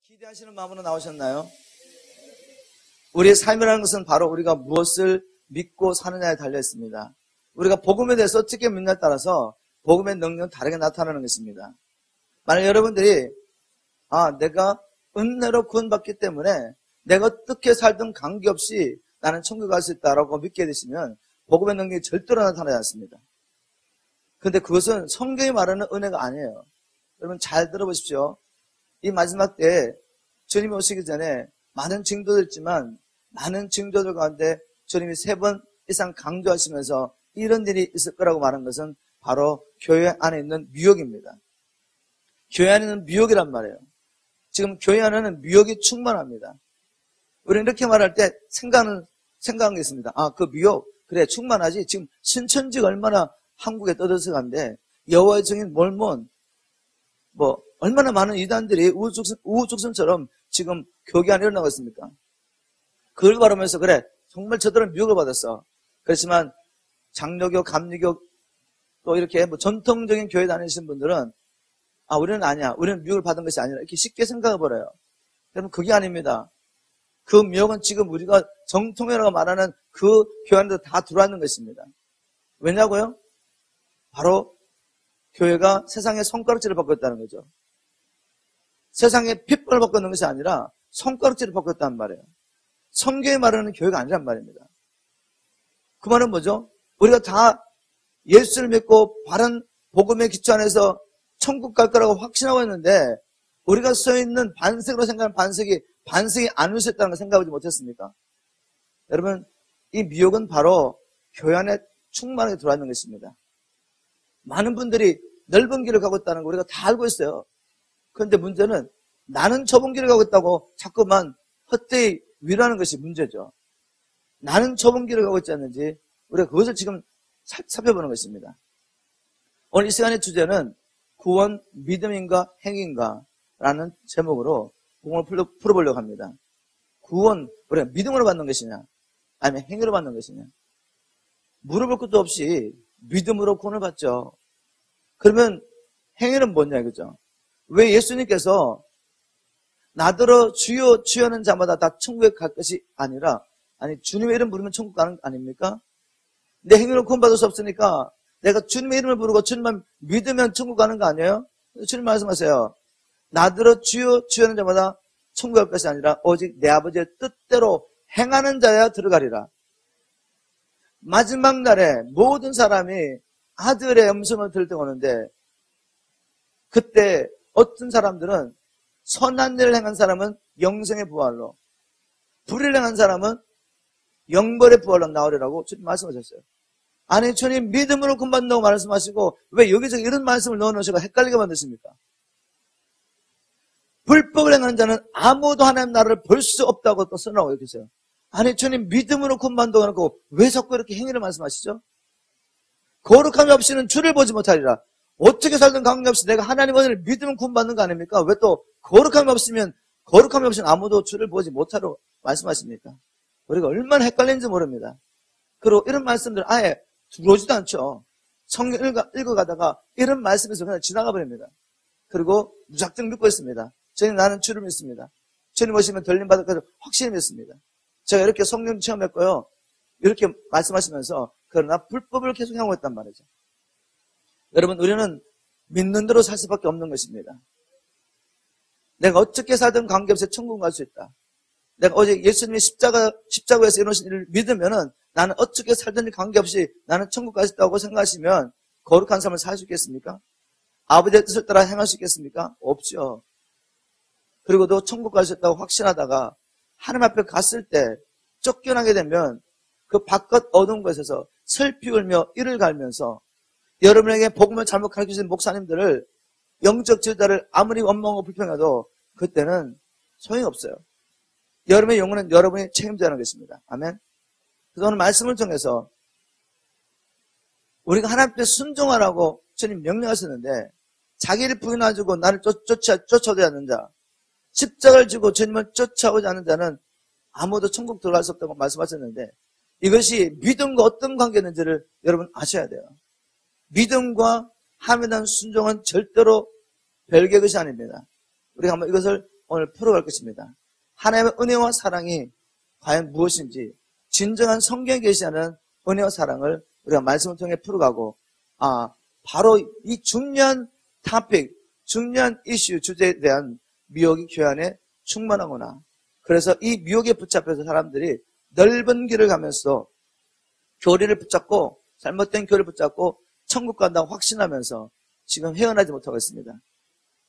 기대하시는 마음으로 나오셨나요? 우리의 삶이라는 것은 바로 우리가 무엇을 믿고 사느냐에 달려있습니다. 우리가 복음에 대해서 어떻게 믿느냐에 따라서 복음의 능력은 다르게 나타나는 것입니다. 만약 여러분들이 내가 은혜로 구원받기 때문에 내가 어떻게 살든 관계없이 나는 천국 갈 수 있다라고 믿게 되시면 복음의 능력이 절대로 나타나지 않습니다. 그런데 그것은 성경이 말하는 은혜가 아니에요. 여러분 잘 들어보십시오. 이 마지막 때에 주님이 오시기 전에 많은 징조들 있지만 많은 징조들 가운데 주님이 3번 이상 강조하시면서 이런 일이 있을 거라고 말한 것은 바로 교회 안에 있는 미혹입니다. 교회 안에 있는 미혹이란 말이에요. 지금 교회 안에는 미혹이 충만합니다. 우리는 이렇게 말할 때 생각한 게 있습니다. 그 미혹, 그래 충만하지. 지금 신천지가 얼마나 한국에 떠들썩한데 여호와의 증인 몰몬 얼마나 많은 이단들이 우후죽순처럼 지금 교계 안에 일어나고 있습니까? 그걸 바라면서 그래 정말 저들은 미혹을 받았어. 그렇지만 장로교, 감리교 또 이렇게 전통적인 교회 다니시는 분들은 우리는 아니야. 우리는 미혹을 받은 것이 아니라 이렇게 쉽게 생각해버려요. 여러분 그게 아닙니다. 그 미혹은 지금 우리가 정통이라고 말하는 그 교회 안에도 다 들어왔는 것입니다. 왜냐고요? 바로 교회가 세상의 손가락질을 받고 있다는 거죠. 세상의 핏벌을 받고 있는 것이 아니라 손가락질을 받고 있다는 말이에요. 성경이 말하는 교회가 아니란 말입니다. 그 말은 뭐죠? 우리가 다 예수를 믿고 바른 복음의 기초 안에서 천국 갈 거라고 확신하고 있는데 우리가 서 있는 반석으로 생각하는 반석이 아닐 수 있다는 걸 생각하지 못했습니까? 여러분 이 미혹은 바로 교회 안에 충만하게 들어와 있는 것입니다. 많은 분들이 넓은 길을 가고 있다는 거 우리가 다 알고 있어요. 그런데 문제는 나는 좁은 길을 가고 있다고 자꾸만 헛되이 위로하는 것이 문제죠. 나는 좁은 길을 가고 있지 않는지 우리가 그것을 지금 살펴보는 것입니다. 오늘 이 시간의 주제는 구원 믿음인가 행위인가 라는 제목으로 공을 풀어보려고 합니다. 구원 우리가 믿음으로 받는 것이냐 아니면 행위로 받는 것이냐. 물어볼 것도 없이 믿음으로 구원을 받죠. 그러면 행위는 뭐냐 이거죠. 왜 예수님께서 나더러 주여 주여하는 자마다 다 천국에 갈 것이 아니라 주님의 이름 부르면 천국 가는 거 아닙니까? 내 행위로 구원받을 수 없으니까 내가 주님의 이름을 부르고 주님만 믿으면 천국 가는 거 아니에요? 주님 말씀하세요. 나더러 주여 주여하는 자마다 천국 갈 것이 아니라 오직 내 아버지의 뜻대로 행하는 자야 들어가리라. 마지막 날에 모든 사람이 아들의 음성을 들을 때 오는데 그때 어떤 사람들은 선한 일을 행한 사람은 영생의 부활로 불의를 행한 사람은 영벌의 부활로 나오리라고 주님 말씀하셨어요. 아니 주님 믿음으로 구원받는다고 말씀하시고 왜 여기저기 이런 말씀을 넣어놓으시고 헷갈리게 만드십니까? 불법을 행하는 자는 아무도 하나님 나라를 볼 수 없다고 또 써놓고 계세요. 아니 주님 믿음으로 구원받는다고 하고 왜 자꾸 이렇게 행위를 말씀하시죠? 거룩함이 없이는 주를 보지 못하리라. 어떻게 살든 관계없이 내가 하나님 은혜를 믿으면 구원받는 거 아닙니까? 왜 또 거룩함이 없이는 아무도 주를 보지 못하라고 말씀하십니까? 우리가 얼마나 헷갈리는지 모릅니다. 그리고 이런 말씀들 아예 들어오지도 않죠. 성경 읽어가다가 이런 말씀에서 그냥 지나가 버립니다. 그리고 무작정 믿고 있습니다. 저는 나는 주를 믿습니다. 주님 오시면 들림 받을 것을 확실히 믿습니다. 제가 이렇게 성령 체험했고요. 이렇게 말씀하시면서 그러나 불법을 계속 행하고 있단 말이죠. 여러분 우리는 믿는 대로 살 수밖에 없는 것입니다. 내가 어떻게 살든 관계없이 천국 갈 수 있다. 내가 어제 예수님이 십자가에서 이루신 일을 믿으면은 나는 어떻게 살든지 관계없이 나는 천국 갈 수 있다고 생각하시면 거룩한 삶을 살 수 있겠습니까? 아버지의 뜻을 따라 행할 수 있겠습니까? 없죠. 그리고 또 천국 갈 수 있다고 확신하다가 하나님 앞에 갔을 때 쫓겨나게 되면 그 바깥 어두운 곳에서 슬피 울며 이를 갈면서 여러분에게 복음을 잘못 가르쳐주신 목사님들을 영적 지도자를 아무리 원망하고 불평해도 그때는 소용이 없어요. 여러분의 영혼은 여러분이 책임져야 하겠습니다. 아멘. 그래서 오늘 말씀을 통해서 우리가 하나님 앞에 순종하라고 주님 명령하셨는데 자기를 부인하고 나를 쫓아오지 않는 자, 십자가를 지고 주님을 쫓아오지 않는 자는 아무도 천국 들어갈 수 없다고 말씀하셨는데 이것이 믿음과 어떤 관계인지를 여러분 아셔야 돼요. 믿음과 함에 대한 순종은 절대로 별개의 것이 아닙니다. 우리가 한번 이것을 오늘 풀어갈 것입니다. 하나님의 은혜와 사랑이 과연 무엇인지 진정한 성경에 계시하는 은혜와 사랑을 우리가 말씀을 통해 풀어가고 바로 이 중요한 토픽, 중요한 이슈, 주제에 대한 미혹이 교회 안에 충만하구나. 그래서 이 미혹에 붙잡혀서 사람들이 넓은 길을 가면서 교리를 붙잡고 잘못된 교리를 붙잡고 천국 간다고 확신하면서 지금 헤어나지 못하고 있습니다.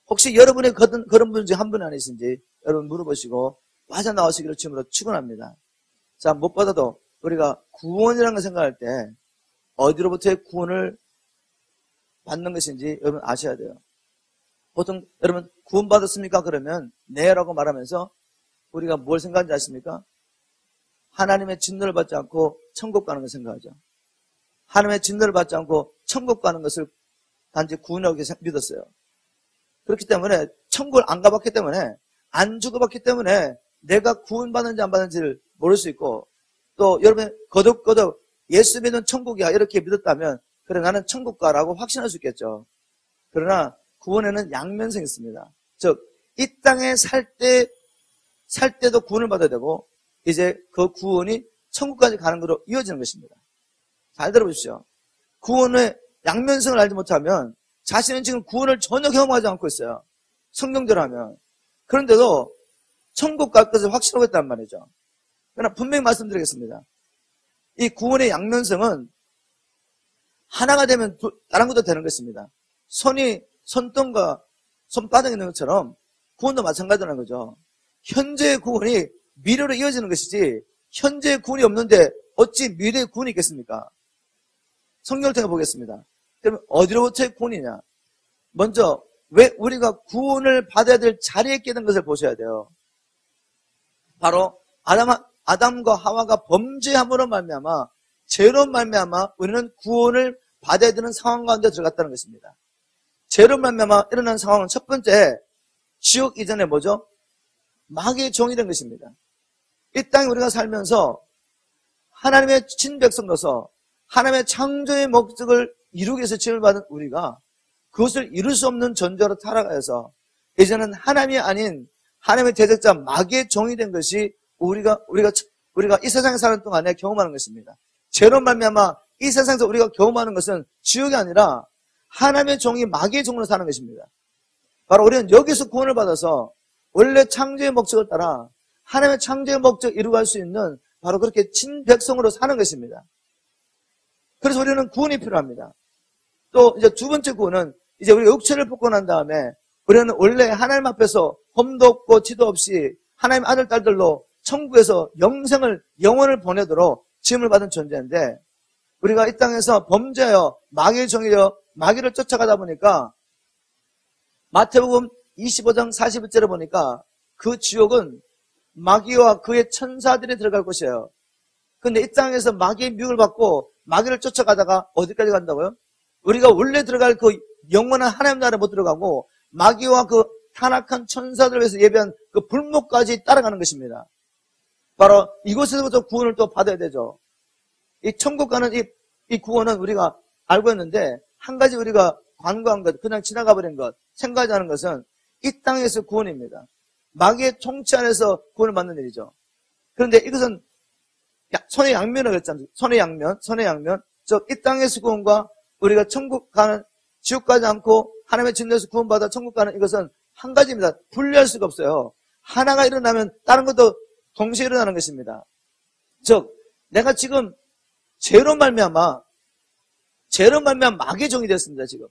혹시 여러분의 그런 분 중에 한 분 아니신지 여러분 물어보시고 빠져나오시기를 주님으로 축원합니다. 자, 무엇보다도 우리가 구원이라는 걸 생각할 때 어디로부터의 구원을 받는 것인지 여러분 아셔야 돼요. 보통 여러분 구원받았습니까? 그러면 네라고 말하면서 우리가 뭘 생각하는지 아십니까? 하나님의 진노를 받지 않고 천국 가는 걸 생각하죠. 하나님의 진노를 받지 않고 천국 가는 것을 단지 구원이라고 믿었어요. 그렇기 때문에 천국을 안 가봤기 때문에 안 죽어봤기 때문에 내가 구원받는지 안 받는지를 모를 수 있고 또 여러분이 거듭 예수 믿는 천국이야 이렇게 믿었다면 그래 나는 천국 가라고 확신할 수 있겠죠. 그러나 구원에는 양면성이 있습니다. 즉 이 땅에 살 때도 구원을 받아야 되고 이제 그 구원이 천국까지 가는 것으로 이어지는 것입니다. 잘 들어보십시오. 구원의 양면성을 알지 못하면 자신은 지금 구원을 전혀 경험하지 않고 있어요. 성경대로 하면. 그런데도 천국 갈 것을 확신하고 있단 말이죠. 그러나 분명히 말씀드리겠습니다. 이 구원의 양면성은 하나가 되면 다른 것도 되는 것입니다. 손등과 손바닥에 있는 것처럼 구원도 마찬가지라는 거죠. 현재의 구원이 미래로 이어지는 것이지 현재의 구원이 없는데 어찌 미래의 구원이 있겠습니까? 성경을 통해 보겠습니다. 그럼 어디로부터의 구원이냐? 먼저 왜 우리가 구원을 받아야 될 자리에 있게 된 것을 보셔야 돼요. 바로 아담과 하와가 범죄함으로 말미암아 죄로 말미암아 우리는 구원을 받아야 되는 상황 가운데 들어갔다는 것입니다. 죄로 말미암아 일어난 상황은 첫 번째 지옥 이전에 뭐죠? 마귀의 종이 된 것입니다. 이 땅에 우리가 살면서 하나님의 친백성으로서 하나님의 창조의 목적을 이루기 위해서 지음을 받은 우리가 그것을 이룰 수 없는 존재로 타락해서 이제는 하나님이 아닌 하나님의 대적자 마귀의 종이 된 것이 우리가 이 세상에 사는 동안에 경험하는 것입니다. 죄로 말미암아 이 세상에서 우리가 경험하는 것은 지옥이 아니라 하나님의 종이 마귀의 종으로 사는 것입니다. 바로 우리는 여기서 구원을 받아서 원래 창조의 목적을 따라 하나님의 창조의 목적을 이루어갈 수 있는 바로 그렇게 친백성으로 사는 것입니다. 그래서 우리는 구원이 필요합니다. 또 이제 두 번째 구원은 이제 우리가 육체를 벗고 난 다음에 우리는 원래 하나님 앞에서 험도 없고 지도 없이 하나님 아들 딸들로 천국에서 영원을 보내도록 지음을 받은 존재인데 우리가 이 땅에서 범죄하여 마귀의 종이여 마귀를 쫓아가다 보니까 마태복음 25장 41절에 보니까 그 지옥은 마귀와 그의 천사들이 들어갈 곳이에요. 근데 이 땅에서 마귀의 미혹을 받고 마귀를 쫓아가다가 어디까지 간다고요? 우리가 원래 들어갈 그 영원한 하나님 나라에 못 들어가고 마귀와 그 타락한 천사들을 위해서 예배한 그 불목까지 따라가는 것입니다. 바로 이곳에서부터 구원을 또 받아야 되죠. 이 천국 가는 이 구원은 우리가 알고 있는데 한 가지 우리가 관과한 것, 그냥 지나가 버린 것, 생각하지 않은 것은 이 땅에서 구원입니다. 마귀의 통치 안에서 구원을 받는 일이죠. 그런데 이것은 손의 양면을 그랬잖아요. 손의 양면. 즉, 이 땅에서 구원과 우리가 천국 가는, 지옥 가지 않고 하나님의 진노에서 구원받아 천국 가는 이것은 한 가지입니다. 분리할 수가 없어요. 하나가 일어나면 다른 것도 동시에 일어나는 것입니다. 즉, 내가 지금 죄로 말미암아 마귀의 종이 됐습니다, 지금.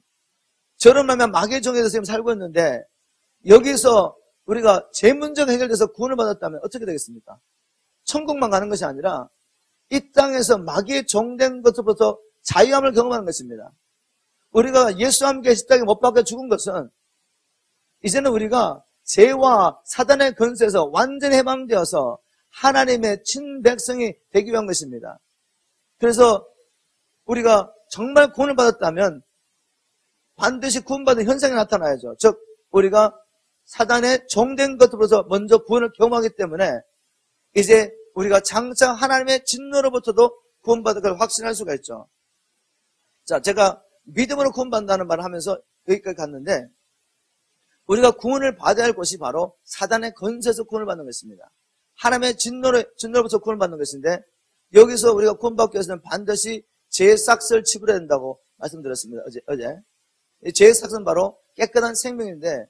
죄로 말미암아 마귀의 종이 돼서 지금 살고 있는데, 여기서 우리가 죄 문제가 해결돼서 구원을 받았다면 어떻게 되겠습니까? 천국만 가는 것이 아니라 이 땅에서 마귀의 종된 것부터 자유함을 경험하는 것입니다. 우리가 예수와 함께 십자가에 못 박혀 죽은 것은 이제는 우리가 죄와 사단의 권세에서 완전히 해방되어서 하나님의 친백성이 되기 위한 것입니다. 그래서 우리가 정말 구원을 받았다면 반드시 구원받은 현상이 나타나야죠. 즉 우리가 사단의 종된 것으로서 먼저 구원을 경험하기 때문에 이제 우리가 장차 하나님의 진노로부터도 구원받을 걸 확신할 수가 있죠. 자, 제가 믿음으로 구원받는다는 말을 하면서 여기까지 갔는데 우리가 구원을 받아야 할 곳이 바로 사단의 권세에서 구원을 받는 것입니다. 하나님의 진노로부터 구원을 받는 것인데, 여기서 우리가 구원받기 위해서는 반드시 죄의 싹을 치부려야 된다고 말씀드렸습니다. 어제. 이 죄의 싹은 바로 깨끗한 생명인데,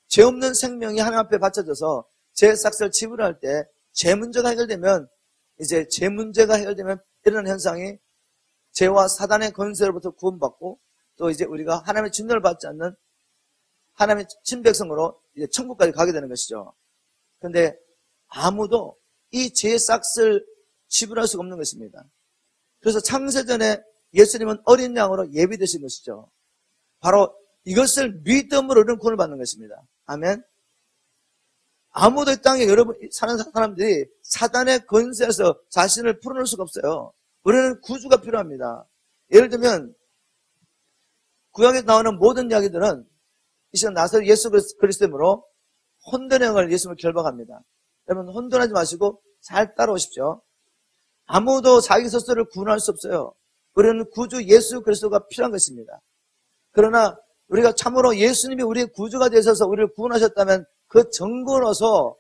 죄 없는 생명이 하나님 앞에 바쳐져서 죄의 싹을 치부려할 때, 죄 문제가 해결되면, 이제 죄 문제가 해결되면 일어나는 현상이 죄와 사단의 권세로부터 구원받고, 또 이제 우리가 하나님의 진노를 받지 않는 하나님의 친백성으로 이제 천국까지 가게 되는 것이죠. 그런데 아무도 이 죄의 싹을 치부할 수가 없는 것입니다. 그래서 창세전에 예수님은 어린 양으로 예비되신 것이죠. 바로 이것을 믿음으로 우리는 구원을 받는 것입니다. 아멘. 아무도 이 땅에 여러분 사는 사람들이 사단의 권세에서 자신을 풀어놓을 수가 없어요. 우리는 구주가 필요합니다. 예를 들면 구약에 나오는 모든 이야기들은 이 시간 나서 예수 그리스도로 혼돈의 영을 예수님을 결박합니다. 여러분 혼돈하지 마시고 잘 따라오십시오. 아무도 자기 스스로를 구원할 수 없어요. 우리는 구주 예수 그리스도가 필요한 것입니다. 그러나 우리가 참으로 예수님이 우리의 구주가 되셔서 우리를 구원하셨다면 그 증거로서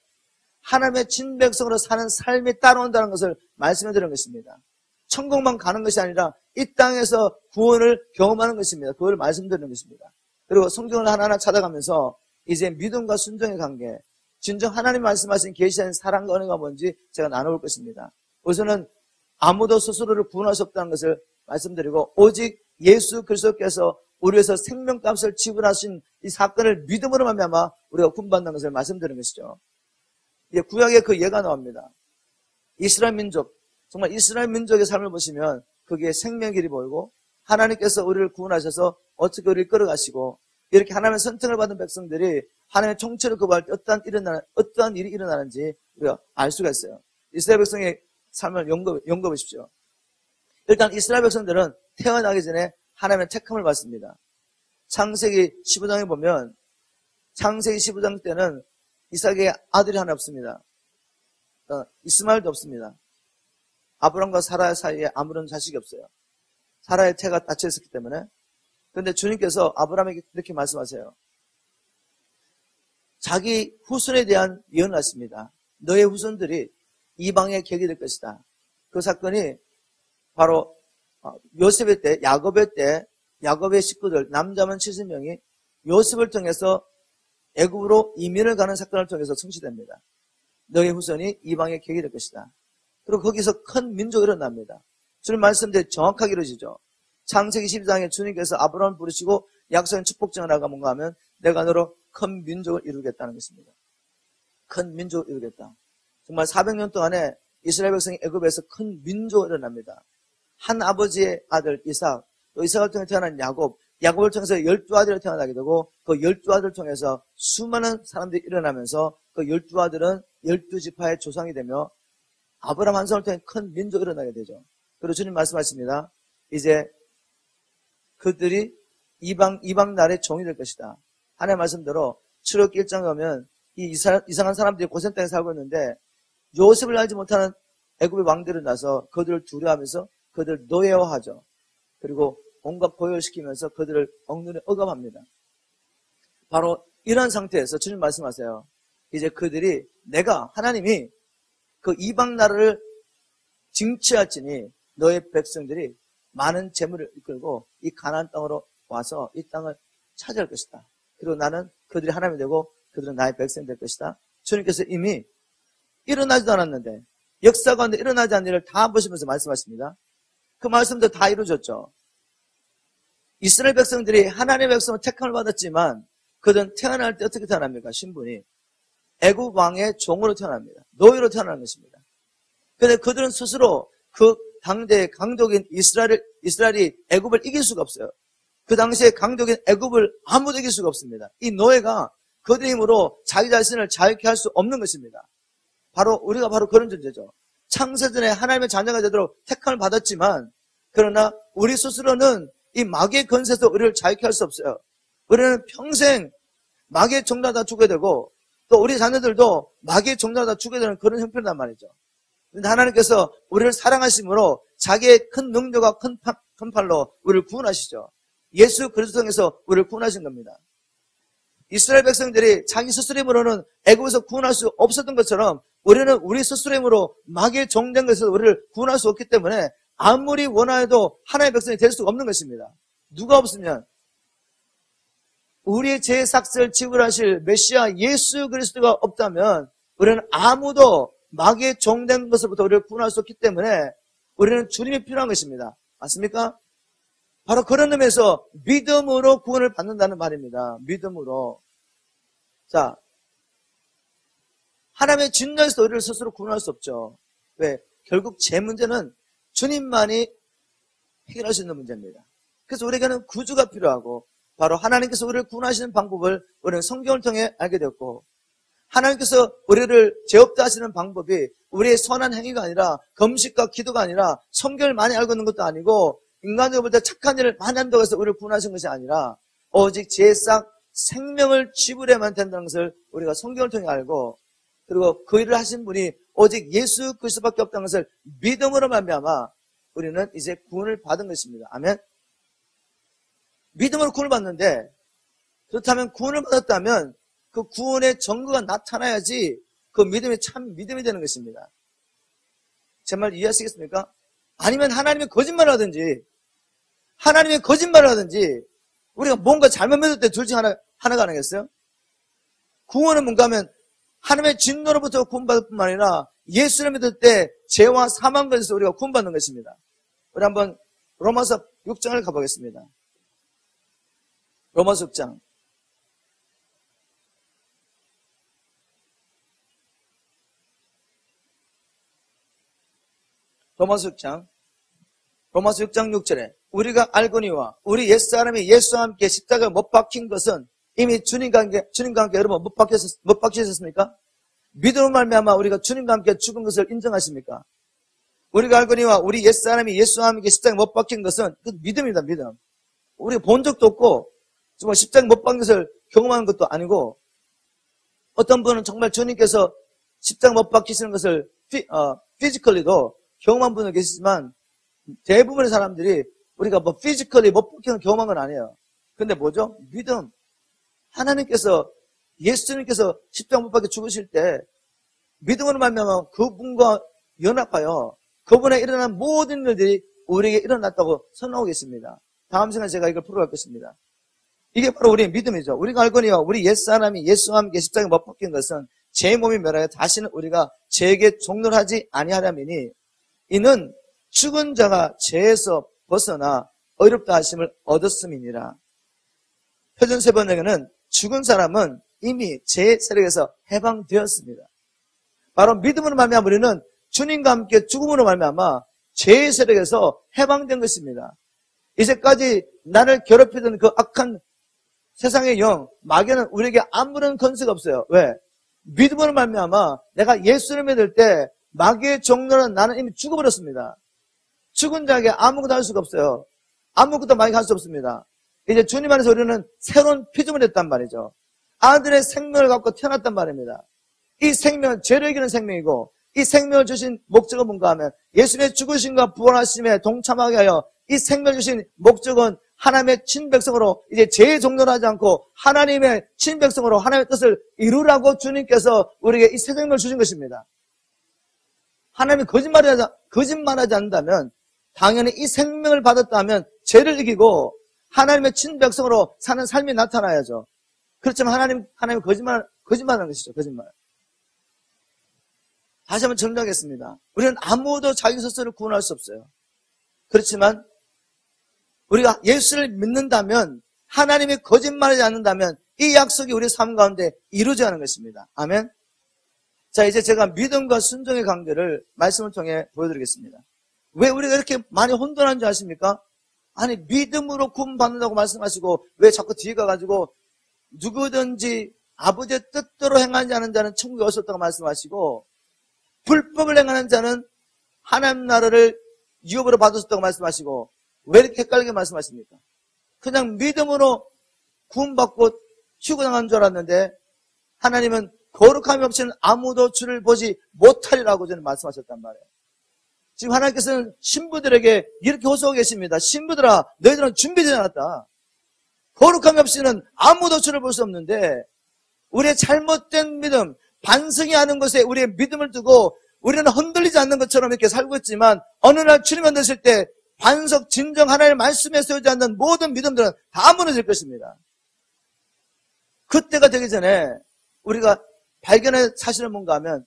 하나님의 친백성으로 사는 삶이 따라온다는 것을 말씀해 드리는 것입니다. 천국만 가는 것이 아니라 이 땅에서 구원을 경험하는 것입니다. 그걸 말씀드리는 것입니다. 그리고 성경을 하나하나 찾아가면서 이제 믿음과 순종의 관계, 진정 하나님 말씀하신 계시한 사랑과 은혜가 뭔지 제가 나눠볼 것입니다. 우선은 아무도 스스로를 구원할 수 없다는 것을 말씀드리고 오직 예수 그리스도께서 우리에서 생명값을 지불하신 이 사건을 믿음으로 말미암아 우리가 구원받는 것을 말씀드리는 것이죠. 이제 구약에 그 예가 나옵니다. 이스라엘 민족, 정말 이스라엘 민족의 삶을 보시면 그게 생명길이 보이고 하나님께서 우리를 구원하셔서 어떻게 우리를 끌어가시고 이렇게 하나님의 선택을 받은 백성들이 하나님의 통치를 거부할 때 어떠한 일이 일어나는지 우리가 알 수가 있어요. 이스라엘 백성의 삶을 연구해보십시오. 일단 이스라엘 백성들은 태어나기 전에 하나님의 택함을 받습니다. 창세기 15장에 보면 창세기 15장 때는 이삭의 아들이 하나 없습니다. 이스마엘도 없습니다. 아브람과 사라 사이에 아무런 자식이 없어요. 사라의 태가 닫혀 있었기 때문에. 그런데 주님께서 아브람에게 이렇게 말씀하세요. 자기 후손에 대한 예언을 하십니다. 너의 후손들이 이방의 객이 될 것이다. 그 사건이 바로 요셉의 때, 야곱의 때, 야곱의 식구들, 남자만 70명이 요셉을 통해서 애굽으로 이민을 가는 사건을 통해서 성취됩니다. 너의 후손이 이방의 객이 될 것이다. 그리고 거기서 큰 민족이 일어납니다. 주님 말씀대로 정확하게 이루어지죠. 창세기 12장에 주님께서 아브라함을 부르시고 약속한 축복증을 하가 뭔가 하면 내가 너로 큰 민족을 이루겠다는 것입니다. 큰 민족을 이루겠다. 정말 400년 동안에 이스라엘 백성이 애굽에서 큰 민족이 일어납니다. 한 아버지의 아들 이삭, 또 이삭을 통해 태어난 야곱, 야곱을 통해서 12아들이 태어나게 되고 그 12아들을 통해서 수많은 사람들이 일어나면서 그 12아들은 12지파의 조상이 되며 아브라함 한 사람을 통해 큰 민족이 일어나게 되죠. 그리고 주님 말씀하십니다. 이제 그들이 이방 나라의 종이 될 것이다. 하나님의 말씀대로 출애굽기 1장에 오면 이 이상한 사람들이 고센 땅에 살고 있는데 요셉을 알지 못하는 애굽의 왕들을 나서 그들을 두려워하면서 그들을 노예화하죠. 그리고 온갖 고열시키면서 그들을 억누르 억압합니다. 바로 이런 상태에서 주님 말씀하세요. 이제 그들이 하나님이 그 이방 나라를 징치할지니 너의 백성들이 많은 재물을 이끌고 이 가나안 땅으로 와서 이 땅을 차지할 것이다. 그리고 나는 그들이 하나님이 되고 그들은 나의 백성이 될 것이다. 주님께서 이미 일어나지도 않았는데 역사 가운데 일어나지 않은 일을 다 보시면서 말씀하십니다. 그 말씀도 다 이루어졌죠. 이스라엘 백성들이 하나님의 백성을 택함을 받았지만 그들은 태어날 때 어떻게 태어납니까? 신분이 애굽 왕의 종으로 태어납니다. 노예로 태어나는 것입니다. 그런데 그들은 스스로 그 당대의 강독인 이스라엘이 애굽을 이길 수가 없어요. 그 당시에 강독인 애굽을 아무도 이길 수가 없습니다. 이 노예가 그들의 힘으로 자기 자신을 자유케 할 수 없는 것입니다. 우리가 바로 그런 존재죠. 창세전에 하나님의 자녀가 되도록 택함을 받았지만 그러나 우리 스스로는 이 마귀의 권세에서 우리를 자유케 할 수 없어요. 우리는 평생 마귀의 종자다 죽게 되고 또 우리 자녀들도 마귀의 종자다 죽게 되는 그런 형편이란 말이죠. 그런데 하나님께서 우리를 사랑하심으로 자기의 큰 능력과 큰 팔로 우리를 구원하시죠. 예수 그리스도 통해서 우리를 구원하신 겁니다. 이스라엘 백성들이 자기 스스로 힘으로는 애굽에서 구원할 수 없었던 것처럼 우리는 우리 스스로 힘으로 마귀의 종된 것에서 우리를 구원할 수 없기 때문에 아무리 원하여도 하나님의 백성이 될 수가 없는 것입니다. 누가 없으면 우리의 죄 삭슬 지불하실 메시아 예수 그리스도가 없다면 우리는 아무도 마귀의 종된 것으로부터 우리를 구원할 수 없기 때문에 우리는 주님이 필요한 것입니다. 맞습니까? 바로 그런 의미에서 믿음으로 구원을 받는다는 말입니다. 믿음으로. 자, 하나님의 진노에서 우리를 스스로 구원할 수 없죠. 왜? 결국 제 문제는 주님만이 해결할 수 있는 문제입니다. 그래서 우리에게는 구주가 필요하고 바로 하나님께서 우리를 구원하시는 방법을 우리는 성경을 통해 알게 되었고 하나님께서 우리를 죄 없다 하시는 방법이 우리의 선한 행위가 아니라 금식과 기도가 아니라 성경을 많이 알고 있는 것도 아니고 인간적으로 볼 때 착한 일을 많이 한다고 해서 우리를 구원하신 것이 아니라 오직 죄 싹 생명을 지불해야만 된다는 것을 우리가 성경을 통해 알고 그리고 그 일을 하신 분이 오직 예수 그리스도밖에 없다는 것을 믿음으로 말미암아 우리는 이제 구원을 받은 것입니다. 아멘. 믿음으로 구원을 받는데 그렇다면 구원을 받았다면 그 구원의 증거가 나타나야지 그 믿음이 참 믿음이 되는 것입니다. 제 말 이해하시겠습니까? 아니면 하나님이 거짓말을 하든지 우리가 뭔가 잘못 믿을 때 둘 중 하나가 아니겠어요? 구원은 뭔가 하면 하나님의 진노로부터 구원받을 뿐만 아니라 예수를 믿을 때 죄와 사망 것에서 우리가 구원받는 것입니다. 우리 한번 로마서 6장을 가보겠습니다. 로마서 6장. 로마서 6장 6절에 우리가 알거니와 우리 옛사람이 예수와 함께 십자가에 못 박힌 것은 이미 주님과 함께 여러분 못 박히셨습니까? 믿음으로 말미암아 우리가 주님과 함께 죽은 것을 인정하십니까? 우리가 알거니와 우리 옛사람이 예수와 함께 십자가에 못 박힌 것은 그 믿음입니다. 믿음. 우리가 본 적도 없고 정말 십자가에 못 박힌 것을 경험하는 것도 아니고 어떤 분은 정말 주님께서 십자가에 못 박히시는 것을 피지컬리도 경험한 분은 계시지만 대부분의 사람들이 우리가 뭐 피지컬리 못 박히는 경험한 건 아니에요. 근데 뭐죠? 믿음. 하나님께서 예수님께서 십자가 못 박혀 죽으실 때 믿음으로 말미암아 그분과 연합하여 그분에 일어난 모든 일들이 우리에게 일어났다고 선언하고 계십니다. 다음 시간에 제가 이걸 풀어갈 것입니다. 이게 바로 우리의 믿음이죠. 우리가 알거니와 우리 옛사람이 예수와 함께 십자가에 못 박힌 것은 제 몸이 멸하여 다시는 우리가 죄에게 종노하지 아니하려니니 이는 죽은 자가 죄에서 벗어나 의롭다 하심을 얻었음이니라. 표준 세번역에는 죽은 사람은 이미 죄의 세력에서 해방되었습니다. 바로 믿음으로 말미암아 우리는 주님과 함께 죽음으로 말미암아 죄의 세력에서 해방된 것입니다. 이제까지 나를 괴롭히던 그 악한 세상의 영, 마귀는 우리에게 아무런 건세가 없어요. 왜? 믿음으로 말미암아 내가 예수를 믿을 때 마귀의 종로는 나는 이미 죽어버렸습니다. 죽은 자에게 아무것도 할 수가 없어요. 아무것도 마귀가 할 수 없습니다. 이제 주님 안에서 우리는 새로운 피조물이 됐단 말이죠. 아들의 생명을 갖고 태어났단 말입니다. 이 생명은 죄를 이기는 생명이고 이 생명을 주신 목적은 뭔가 하면 예수님의 죽으심과 부활하심에 동참하게 하여 이 생명을 주신 목적은 하나님의 친백성으로 이제 죄의 종로를 하지 않고 하나님의 친백성으로 하나님의 뜻을 이루라고 주님께서 우리에게 이 새 생명을 주신 것입니다. 하나님이 거짓말하지 않는다면 당연히 이 생명을 받았다면 죄를 이기고 하나님의 친백성으로 사는 삶이 나타나야죠. 그렇지만 하나님 거짓말하는 것이죠. 거짓말. 다시 한번 정리하겠습니다. 우리는 아무도 자기 스스로를 구원할 수 없어요. 그렇지만 우리가 예수를 믿는다면 하나님이 거짓말하지 않는다면 이 약속이 우리 삶 가운데 이루어져 가는 것입니다. 아멘. 자, 이제 제가 믿음과 순종의 관계를 말씀을 통해 보여드리겠습니다. 왜 우리가 이렇게 많이 혼돈한 줄 아십니까? 아니, 믿음으로 구원받는다고 말씀하시고 왜 자꾸 뒤에 가가지고 누구든지 아버지의 뜻대로 행하지 않은 자는 천국에 없었다고 말씀하시고 불법을 행하는 자는 하나님 나라를 유업으로 받으셨다고 말씀하시고 왜 이렇게 헷갈리게 말씀하십니까? 그냥 믿음으로 구원받고 휴거당한 줄 알았는데 하나님은 거룩함이 없이는 아무도 주를 보지 못하리라고 저는 말씀하셨단 말이에요. 지금 하나님께서는 신부들에게 이렇게 호소하고 계십니다. 신부들아, 너희들은 준비되지 않았다. 거룩함이 없이는 아무도 주를 볼 수 없는데 우리의 잘못된 믿음, 반성이 하는 것에 우리의 믿음을 두고 우리는 흔들리지 않는 것처럼 이렇게 살고 있지만 어느 날 주님 만나실 때 반석, 진정 하나님의 말씀에 세우지 않는 모든 믿음들은 다 무너질 것입니다. 그때가 되기 전에 우리가 발견할 사실은 뭔가 하면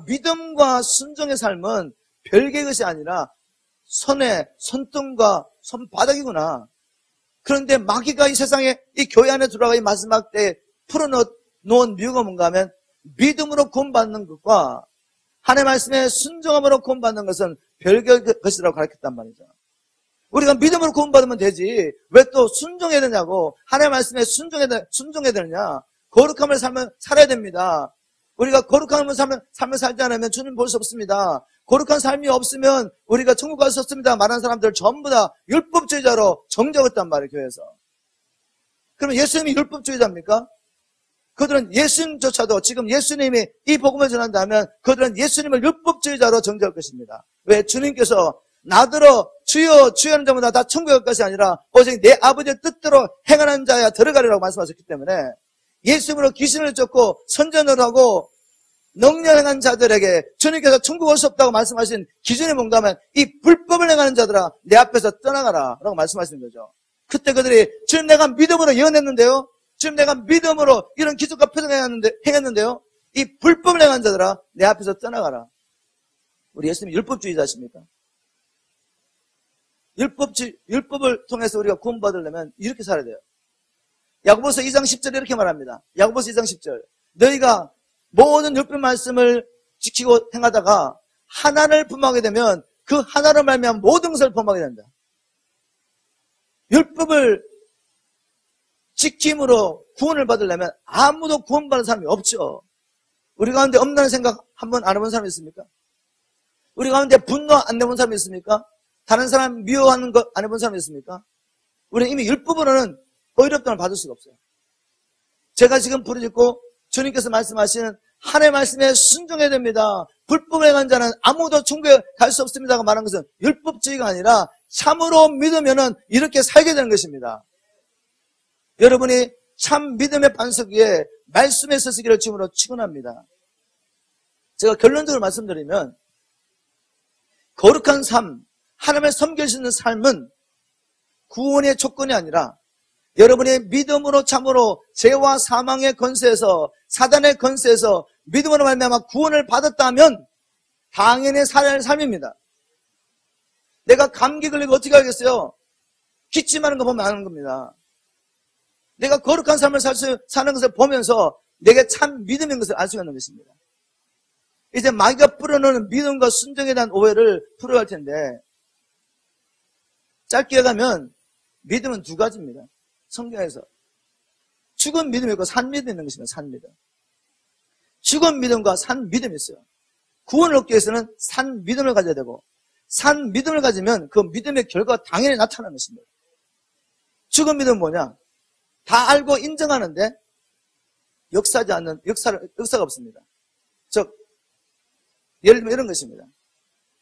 믿음과 순종의 삶은 별개의 것이 아니라 손등과 손바닥이구나. 그런데 마귀가 이 세상에 이 교회 안에 들어가 이 마지막 때에 풀어놓은 미유가 뭔가 하면 믿음으로 구원받는 것과 하나님의 말씀에 순종함으로 구원받는 것은 별개의 것이라고 가르쳤단 말이죠. 우리가 믿음으로 구원받으면 되지 왜 또 순종해야 되냐고. 하나님의 말씀에 순종해야 되느냐. 거룩함을 살아야 됩니다. 우리가 거룩한 삶을 살지 않으면 주님 볼 수 없습니다. 거룩한 삶이 없으면 우리가 천국 갈 수 없습니다 말하는 사람들 전부 다 율법주의자로 정죄했단 말이에요, 교회에서. 그러면 예수님이 율법주의자입니까? 그들은 예수님조차도 지금 예수님이 이 복음을 전한다면 그들은 예수님을 율법주의자로 정죄할 것입니다. 왜? 주님께서 나더러 주여 주여 하는 자마다 다 천국에 갈 것이 아니라 오직 내 아버지의 뜻대로 행하는 자야 들어가리라고 말씀하셨기 때문에 예수님으로 귀신을 쫓고 선전을 하고 능력 행한 자들에게 주님께서 천국 올 수 없다고 말씀하신 기준이 뭔가 하면 이 불법을 행하는 자들아 내 앞에서 떠나가라 라고 말씀하시는 거죠. 그때 그들이 주님 내가 믿음으로 예언했는데요, 주님 내가 믿음으로 이런 기적과 표정을 행했는데요, 이 불법을 행한 자들아 내 앞에서 떠나가라. 우리 예수님 율법주의자십니까? 율법을 통해서 우리가 구원받으려면 이렇게 살아야 돼요. 야고보서 2장 10절에 이렇게 말합니다. 야고보서 2장 10절. 너희가 모든 율법 말씀을 지키고 행하다가 하나를 품하게 되면 그 하나로 말미암아 모든 것을 품하게 된다. 율법을 지킴으로 구원을 받으려면 아무도 구원받는 사람이 없죠. 우리 가운데 없다는 생각 한번 안 해본 사람이 있습니까? 우리 가운데 분노 안 내본 사람이 있습니까? 다른 사람 미워하는 거 안 해본 사람이 있습니까? 우리는 이미 율법으로는 의롭다함을 받을 수가 없어요. 제가 지금 부르짖고 주님께서 말씀하시는 하나님의 말씀에 순종해야 됩니다. 불법을 행한 자는 아무도 천국에 갈 수 없습니다가 말한 것은 율법주의가 아니라 참으로 믿으면은 이렇게 살게 되는 것입니다. 여러분이 참 믿음의 반석 위에 말씀에 서시기를 주님으로 축원합니다. 제가 결론적으로 말씀드리면 거룩한 삶, 하나님을 섬길 수 있는 삶은 구원의 조건이 아니라 여러분의 믿음으로 참으로 죄와 사망의 권세에서 사단의 권세에서 믿음으로 말미암아 구원을 받았다면 당연히 살아야 할 삶입니다. 내가 감기 걸리고 어떻게 알겠어요? 기침하는 거 보면 아는 겁니다. 내가 거룩한 삶을 사는 것을 보면서 내게 참 믿음인 것을 알 수가 있는 것입니다. 이제 마귀가 뿌려놓는 믿음과 순종에 대한 오해를 풀어야 할 텐데 짧게 가면 믿음은 두 가지입니다. 성경에서 죽은 믿음이 있고 산 믿음이 있는 것입니다. 산 믿음. 죽은 믿음과 산 믿음이 있어요. 구원을 얻기 위해서는 산 믿음을 가져야 되고 산 믿음을 가지면 그 믿음의 결과가 당연히 나타나는 것입니다. 죽은 믿음은 뭐냐? 다 알고 인정하는데 역사하지 않는 역사가 없습니다. 즉 예를 들면 이런 것입니다.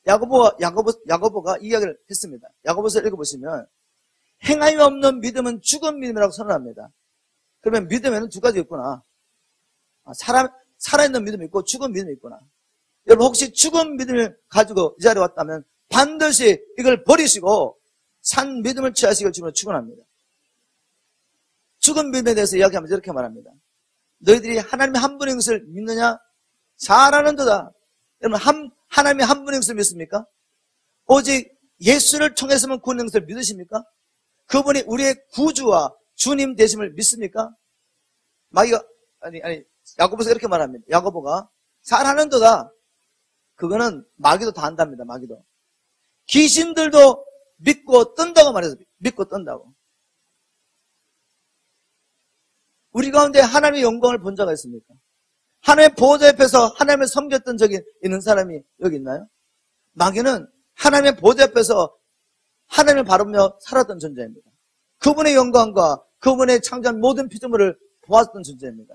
야고보가 이 이야기를 했습니다. 야고보서를 읽어보시면 행함이 없는 믿음은 죽은 믿음이라고 선언합니다. 그러면 믿음에는 두 가지 있구나. 살아있는 믿음이 있고 죽은 믿음이 있구나. 여러분 혹시 죽은 믿음을 가지고 이 자리에 왔다면 반드시 이걸 버리시고 산 믿음을 취하시길 주님으로 축원합니다. 죽은 믿음에 대해서 이야기하면서 이렇게 말합니다. 너희들이 하나님의 한 분인 것을 믿느냐? 잘 아는도다. 여러분 하나님이 한 분인 것을 믿습니까? 오직 예수를 통해서만 구원된 것을 믿으십니까? 그분이 우리의 구주와 주님 되심을 믿습니까? 마귀가 야고보서 이렇게 말합니다. 야고보가 잘 아는도다. 그거는 마귀도 다 안답니다. 마귀도. 귀신들도 믿고 뜬다고 말해서 믿고 뜬다고. 우리 가운데 하나님의 영광을 본 자가 있습니까? 하나님의 보호자 옆에서 하나님을 섬겼던 적이 있는 사람이 여기 있나요? 마귀는 하나님의 보호자 옆에서 하나님을 바라보며 살았던 존재입니다. 그분의 영광과 그분의 창조한 모든 피조물을 보았던 존재입니다.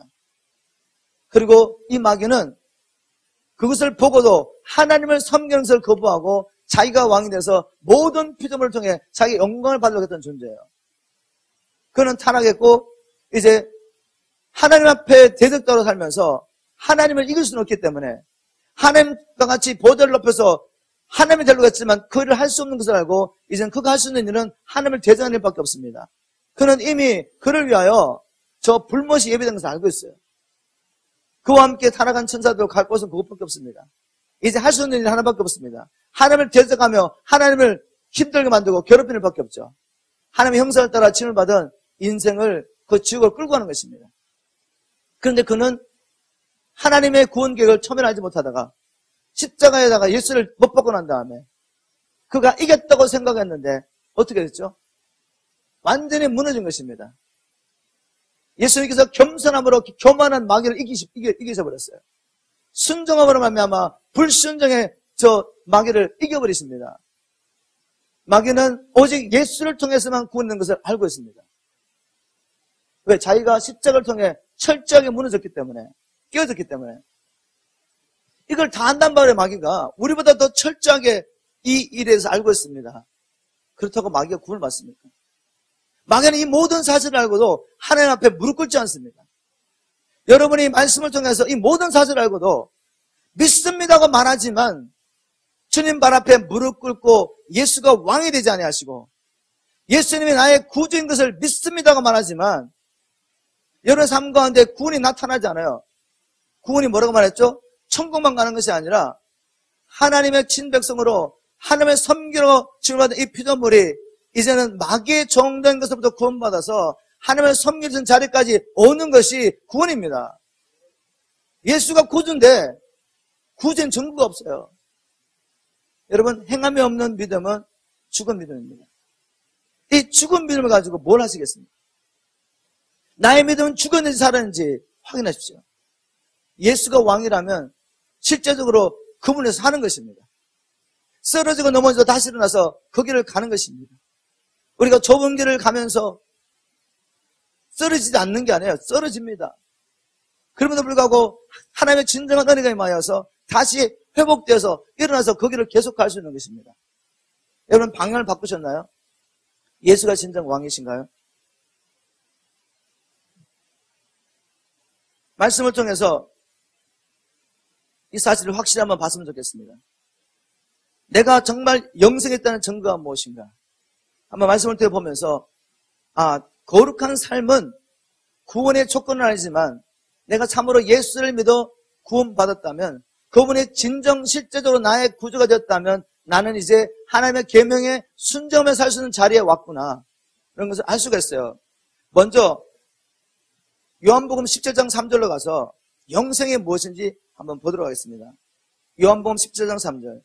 그리고 이 마귀는 그것을 보고도 하나님을 섬기는 것을 거부하고 자기가 왕이 돼서 모든 피조물을 통해 자기 영광을 받으려고 했던 존재예요. 그는 타락했고 이제 하나님 앞에 대적자로 살면서 하나님을 이길 수는 없기 때문에 하나님과 같이 보좌를 높여서 하나님이 되려고 했지만 그를 할 수 없는 것을 알고 이제는 그가 할 수 있는 일은 하나님을 대적하는 일밖에 없습니다. 그는 이미 그를 위하여 저 불못이 예비된 것을 알고 있어요. 그와 함께 타락한 천사들 갈 곳은 그것밖에 없습니다. 이제 할 수 있는 일 하나밖에 없습니다. 하나님을 대적하며 하나님을 힘들게 만들고 괴롭히는 일밖에 없죠. 하나님의 형상을 따라 칭을 받은 인생을 그 지옥을 끌고 가는 것입니다. 그런데 그는 하나님의 구원 계획을 처음에 알지 못하다가 십자가에다가 예수를 못 박고 난 다음에 그가 이겼다고 생각했는데 어떻게 됐죠? 완전히 무너진 것입니다. 예수님께서 겸손함으로 교만한 마귀를 이기셔버렸어요. 순종함으로 말미암아 불순종의 저 마귀를 이겨버리십니다. 마귀는 오직 예수를 통해서만 구원된 것을 알고 있습니다. 왜? 자기가 십자가를 통해 철저하게 무너졌기 때문에, 깨어졌기 때문에. 이걸 다 안단 말이에요, 마귀가. 우리보다 더 철저하게 이 일에 대해서 알고 있습니다. 그렇다고 마귀가 구원을 받습니까? 마귀는 이 모든 사실을 알고도 하나님 앞에 무릎 꿇지 않습니다. 여러분이 말씀을 통해서 이 모든 사실을 알고도 믿습니다고 말하지만 주님 발 앞에 무릎 꿇고 예수가 왕이 되지 아니하시고 예수님이 나의 구주인 것을 믿습니다고 말하지만 여러분 삶 가운데 구원이 나타나지 않아요. 구원이 뭐라고 말했죠? 천국만 가는 것이 아니라 하나님의 친백성으로 하나님의 섬기로 지원받은 이 피조물이 이제는 마귀의 종된 것으로부터 구원받아서 하나님의 섬기는 자리까지 오는 것이 구원입니다. 예수가 구주인데 구주인 전부가 없어요. 여러분 행함이 없는 믿음은 죽은 믿음입니다. 이 죽은 믿음을 가지고 뭘 하시겠습니까? 나의 믿음은 죽었는지 살았는지 확인하십시오. 예수가 왕이라면 실제적으로 그분에서 사는 것입니다. 쓰러지고 넘어져도 다시 일어나서 그 길을 가는 것입니다. 우리가 좁은 길을 가면서 쓰러지지 않는 게 아니에요. 쓰러집니다. 그럼에도 불구하고 하나님의 진정한 은혜가 임하여서 다시 회복되어서 일어나서 그 길을 계속 갈 수 있는 것입니다. 여러분 방향을 바꾸셨나요? 예수가 진정 왕이신가요? 말씀을 통해서 이 사실을 확실히 한번 봤으면 좋겠습니다. 내가 정말 영생했다는 증거가 무엇인가? 한번 말씀을 통해 보면서 거룩한 삶은 구원의 조건은 아니지만 내가 참으로 예수를 믿어 구원받았다면 그분이 진정 실제적으로 나의 구주가 되었다면 나는 이제 하나님의 계명에 순종하며 살 수 있는 자리에 왔구나. 그런 것을 알 수가 있어요. 먼저 요한복음 17장 3절로 가서 영생이 무엇인지 한번 보도록 하겠습니다. 요한복음 17장 3절.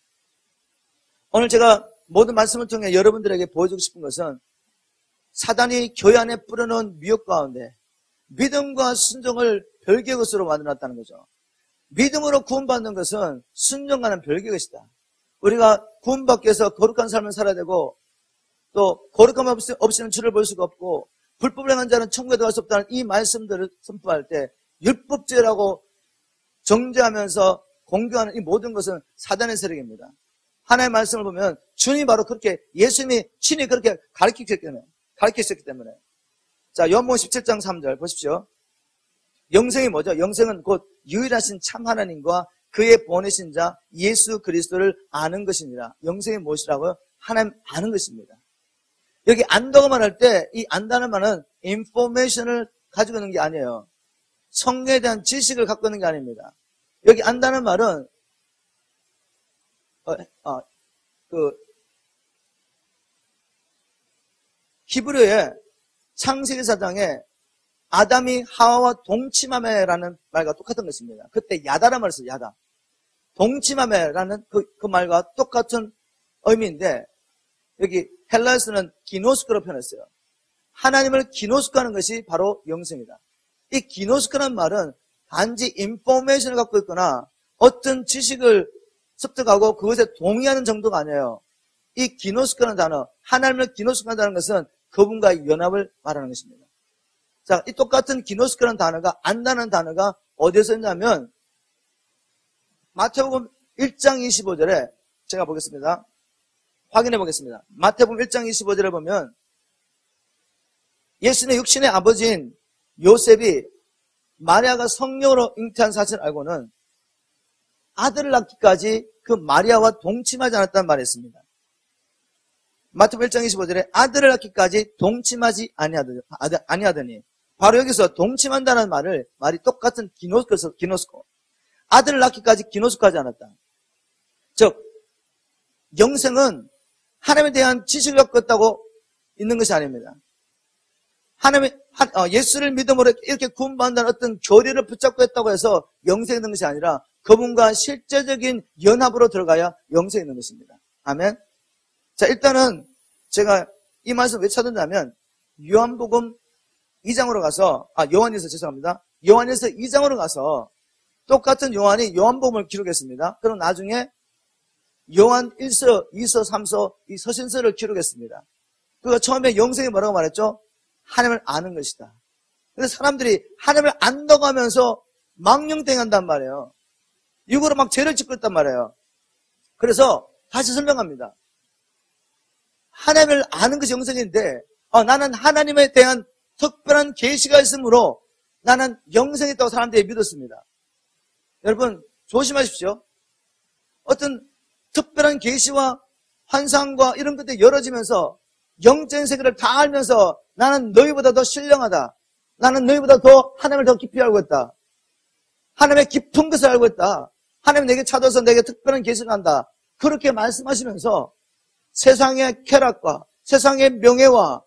오늘 제가 모든 말씀을 통해 여러분들에게 보여주고 싶은 것은 사단이 교회 안에 뿌려놓은 미혹 가운데 믿음과 순종을 별개의 것으로 만들어놨다는 거죠. 믿음으로 구원받는 것은 순종과는 별개의 것이다. 우리가 구원받기 위해서 거룩한 삶을 살아야 되고 또 거룩함 없이는 주를 볼 수가 없고 불법을 행한 자는 천국에 들어갈 수 없다는 이 말씀들을 선포할 때 율법죄라고 정죄하면서 공격하는 이 모든 것은 사단의 세력입니다. 하나님의 말씀을 보면 주님이 바로 그렇게 예수님이 친히 그렇게 가르치셨기 때문에 자 요한복음 17장 3절 보십시오. 영생이 뭐죠? 영생은 곧 유일하신 참 하나님과 그의 보내신 자 예수 그리스도를 아는 것이니라. 영생이 무엇이라고요? 하나님 아는 것입니다. 여기 안다고 말할 때 이 안다는 말은 인포메이션을 가지고 있는 게 아니에요. 성경에 대한 지식을 갖고 있는 게 아닙니다. 여기 안다는 말은 히브리어의 창세기 4장에 아담이 하와와 동침하매라는 말과 똑같은 것입니다. 그때 야다란 말을 써요. 야다. 동침하매라는 그 말과 똑같은 의미인데 여기 헬라에서는 기노스코로 표현했어요. 하나님을 기노스코하는 것이 바로 영생이다. 이 기노스코라는 말은 단지 인포메이션을 갖고 있거나 어떤 지식을 습득하고 그것에 동의하는 정도가 아니에요. 이 기노스코라는 단어, 하나님을 기노스코한다는 것은 그분과의 연합을 말하는 것입니다. 자, 이 똑같은 기노스코라는 단어가 안다는 단어가 어디에서 있냐면 마태복음 1장 25절에 제가 보겠습니다. 확인해 보겠습니다. 마태복음 1장 25절에 보면 예수님의 육신의 아버지인 요셉이 마리아가 성령으로 잉태한 사실을 알고는 아들을 낳기까지 그 마리아와 동침하지 않았다는 말이 있습니다. 마태복음 1장 25절에 아들을 낳기까지 동침하지 아니하더니 바로 여기서 동침한다는 말이 똑같은 기노스코. 아들을 낳기까지 기노스코하지 않았다. 즉 영생은 하나님에 대한 지식을 갖고 있다고 있는 것이 아닙니다. 예수를 믿음으로 이렇게 구원받는다는 어떤 교리를 붙잡고 있다고 해서 영생이 있는 것이 아니라 그분과 실제적인 연합으로 들어가야 영생이 있는 것입니다. 아멘. 자, 일단은 제가 이 말씀 왜 찾았냐면 요한복음 2장으로 가서 요한일서 죄송합니다. 요한일서 2장으로 가서 똑같은 요한이 요한복음을 기록했습니다. 그럼 나중에 요한 1서, 2서, 3서 이 서신서를 기록했습니다. 그가 처음에 영생이 뭐라고 말했죠? 하나님을 아는 것이다. 그래서 사람들이 하나님을 안다고 하면서 망령땡한단 말이에요. 육으로 막 죄를 짓고 있단 말이에요. 그래서 다시 설명합니다. 하나님을 아는 것이 영생인데 나는 하나님에 대한 특별한 계시가 있으므로 나는 영생이 있다고 사람들이 믿었습니다. 여러분 조심하십시오. 어떤 특별한 계시와 환상과 이런 것들이 열어지면서 영적인 세계를 다 알면서 나는 너희보다 더 신령하다. 나는 너희보다 더 하나님을 더 깊이 알고 있다. 하나님의 깊은 것을 알고 있다. 하나님 내게 찾아서 내게 특별한 계시를 한다. 그렇게 말씀하시면서 세상의 쾌락과 세상의 명예와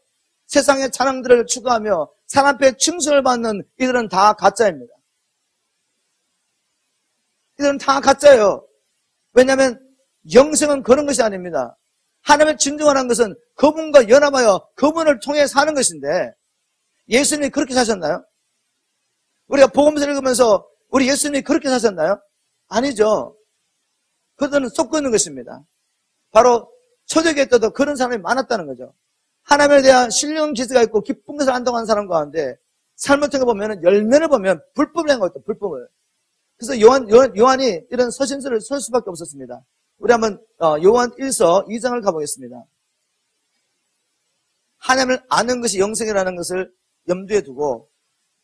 세상의 자랑들을 추구하며 사람 앞에 칭송을 받는 이들은 다 가짜입니다. 이들은 다 가짜예요. 왜냐하면 영생은 그런 것이 아닙니다. 하나님을 진정하는 것은 그분과 연합하여 그분을 통해 사는 것인데 예수님이 그렇게 사셨나요? 우리가 복음서를 읽으면서 우리 예수님이 그렇게 사셨나요? 아니죠. 그들은 속고 있는 것입니다. 바로 초대교회 때도 그런 사람이 많았다는 거죠. 하나님에 대한 신령 기스가 있고 기쁜 것을 안다고 하는 사람 가운데 삶을 통해 보면 열매를 보면 불법을 한 거죠. 불법을. 그래서 요한이 이런 서신서를 쓸 수밖에 없었습니다. 우리 한번 요한 1서 2장을 가보겠습니다. 하나님을 아는 것이 영생이라는 것을 염두에 두고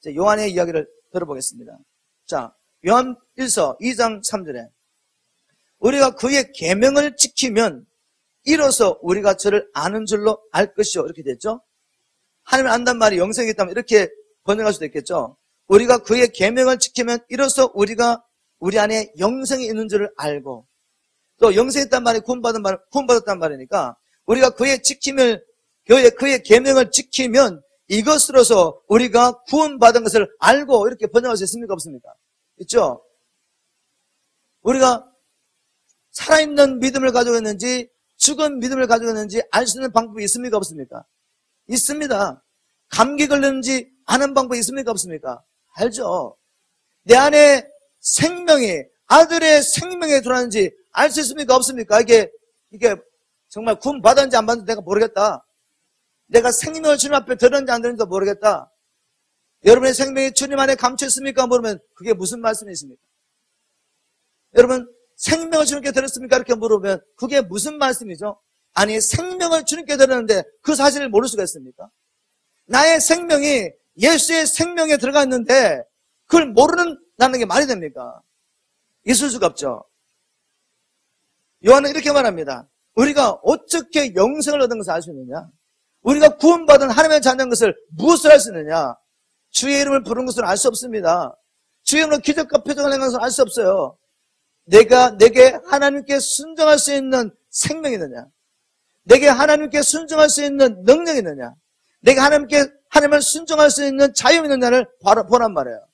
요한의 이야기를 들어보겠습니다. 자, 요한 1서 2장 3절에 우리가 그의 계명을 지키면 이로써 우리가 저를 아는 줄로 알 것이요. 이렇게 됐죠. 하나님을 안단 말이 영생이 있다면 이렇게 번역할 수도 있겠죠. 우리가 그의 계명을 지키면 이로써 우리가 우리 안에 영생이 있는 줄을 알고 또 영생이 있단 말이 구원받았단 말이니까 우리가 그의 계명을 지키면 이것으로서 우리가 구원받은 것을 알고 이렇게 번역할 수 있습니까? 없습니까? 있죠? 우리가 살아있는 믿음을 가지고 있는지 죽은 믿음을 가지고 있는지 알 수 있는 방법이 있습니까? 없습니까? 있습니다. 감기 걸렸는지 아는 방법이 있습니까? 없습니까? 알죠. 내 안에 생명이 아들의 생명에 들어왔는지 알 수 있습니까? 없습니까? 이게 정말 구원 받았는지 안 받았는지 내가 모르겠다. 내가 생명을 주님 앞에 들었는지 안 들었는지 모르겠다. 여러분의 생명이 주님 안에 감춰 있습니까? 물으면 그게 무슨 말씀이십니까? 여러분 생명을 주님께 들었습니까? 이렇게 물으면 그게 무슨 말씀이죠? 아니 생명을 주님께 들었는데 그 사실을 모를 수가 있습니까? 나의 생명이 예수의 생명에 들어가 있는데 그걸 모르는다는 게 말이 됩니까? 있을 수가 없죠. 요한은 이렇게 말합니다. 우리가 어떻게 영생을 얻은 것을 알 수 있느냐? 우리가 구원받은 하나님의 자녀인 것을 무엇을 알 수 있느냐? 주의 이름을 부른 것을 알 수 없습니다. 주의 이름으로 기적과 표적을 행한 것을 알 수 없어요. 내게 하나님께 순종할 수 있는 생명이 있느냐? 내게 하나님께 순종할 수 있는 능력이 있느냐? 내게 하나님을 순종할 수 있는 자유가 있느냐를 보란 말이에요.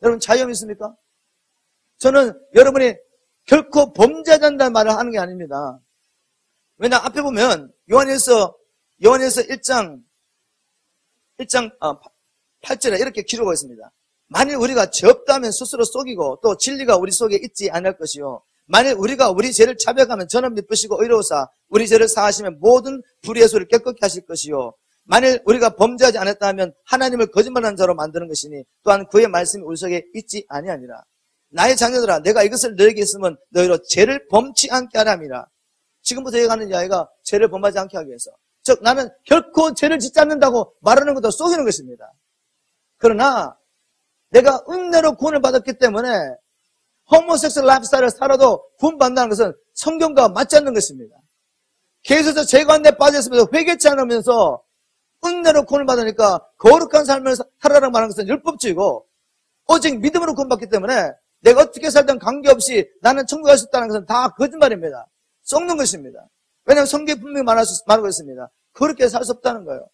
여러분 자유가 있습니까? 저는 여러분이 결코 범죄하지 않는다는 말을 하는 게 아닙니다. 왜냐 앞에 보면 요한일서 1장 8절에 이렇게 기록하고 있습니다. 만일 우리가 죄 없다면 스스로 속이고 또 진리가 우리 속에 있지 않을 것이요. 만일 우리가 우리 죄를 자백하면 저는 미쁘시고 의로우사 우리 죄를 사하시면 모든 불의의 소리를 깨끗게 하실 것이요. 만일 우리가 범죄하지 않았다 하면 하나님을 거짓말하는 자로 만드는 것이니 또한 그의 말씀이 우리 속에 있지 아니하니라. 나의 자녀들아 내가 이것을 너에게 있으면 너희로 죄를 범치 않게 하라 함이라. 지금부터 얘기하는 이야기가 죄를 범하지 않게 하기 위해서 즉 나는 결코 죄를 짓지 않는다고 말하는 것도 속이는 것입니다. 그러나 내가 은혜로 구원을 받았기 때문에 호모섹스ου얼 라이프스타일을 살아도 구원받는다는 것은 성경과 맞지 않는 것입니다. 계속해서 죄 가운데 빠졌으면서 회개치 않으면서 은혜로 구원을 받으니까 거룩한 삶을 살아라고 말하는 것은 율법주의고, 오직 믿음으로 구원받기 때문에 내가 어떻게 살든 관계없이 나는 천국에 갈 수 있다는 것은 다 거짓말입니다. 썩는 것입니다. 왜냐하면 성경에 분명히 말하고 있습니다. 그렇게 살 수 없다는 거예요.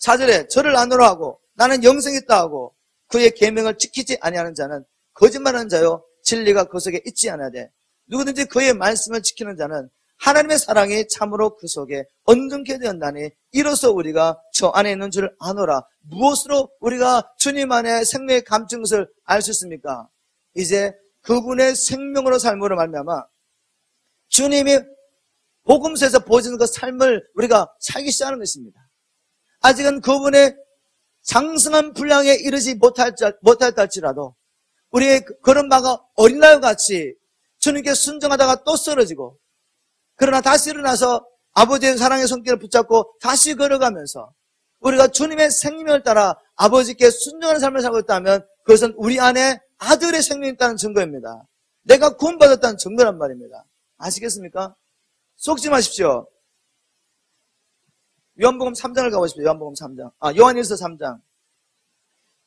4절에 저를 안으로 하고 나는 영생이 있다 하고 그의 계명을 지키지 아니하는 자는 거짓말하는 자요 진리가 그 속에 있지 않아야 돼. 누구든지 그의 말씀을 지키는 자는 하나님의 사랑이 참으로 그 속에 온전케 되었나니 이로써 우리가 저 안에 있는 줄 아노라. 무엇으로 우리가 주님 안에 생명의 감춘 것을 알 수 있습니까? 이제 그분의 생명으로 삶으로 말미암아 주님이 복음서에서 보여주는 그 삶을 우리가 살기 시작하는 것입니다. 아직은 그분의 장성한 분량에 이르지 못할다 할지라도 우리의 걸음마가 어린아이와 같이 주님께 순종하다가 또 쓰러지고, 그러나 다시 일어나서 아버지의 사랑의 손길을 붙잡고 다시 걸어가면서 우리가 주님의 생명을 따라 아버지께 순종하는 삶을 살고 있다면 그것은 우리 안에 아들의 생명이 있다는 증거입니다. 내가 구원받았다는 증거란 말입니다. 아시겠습니까? 속지 마십시오. 요한복음 3장을 가보십시오. 요한복음 3장. 요한일서 3장.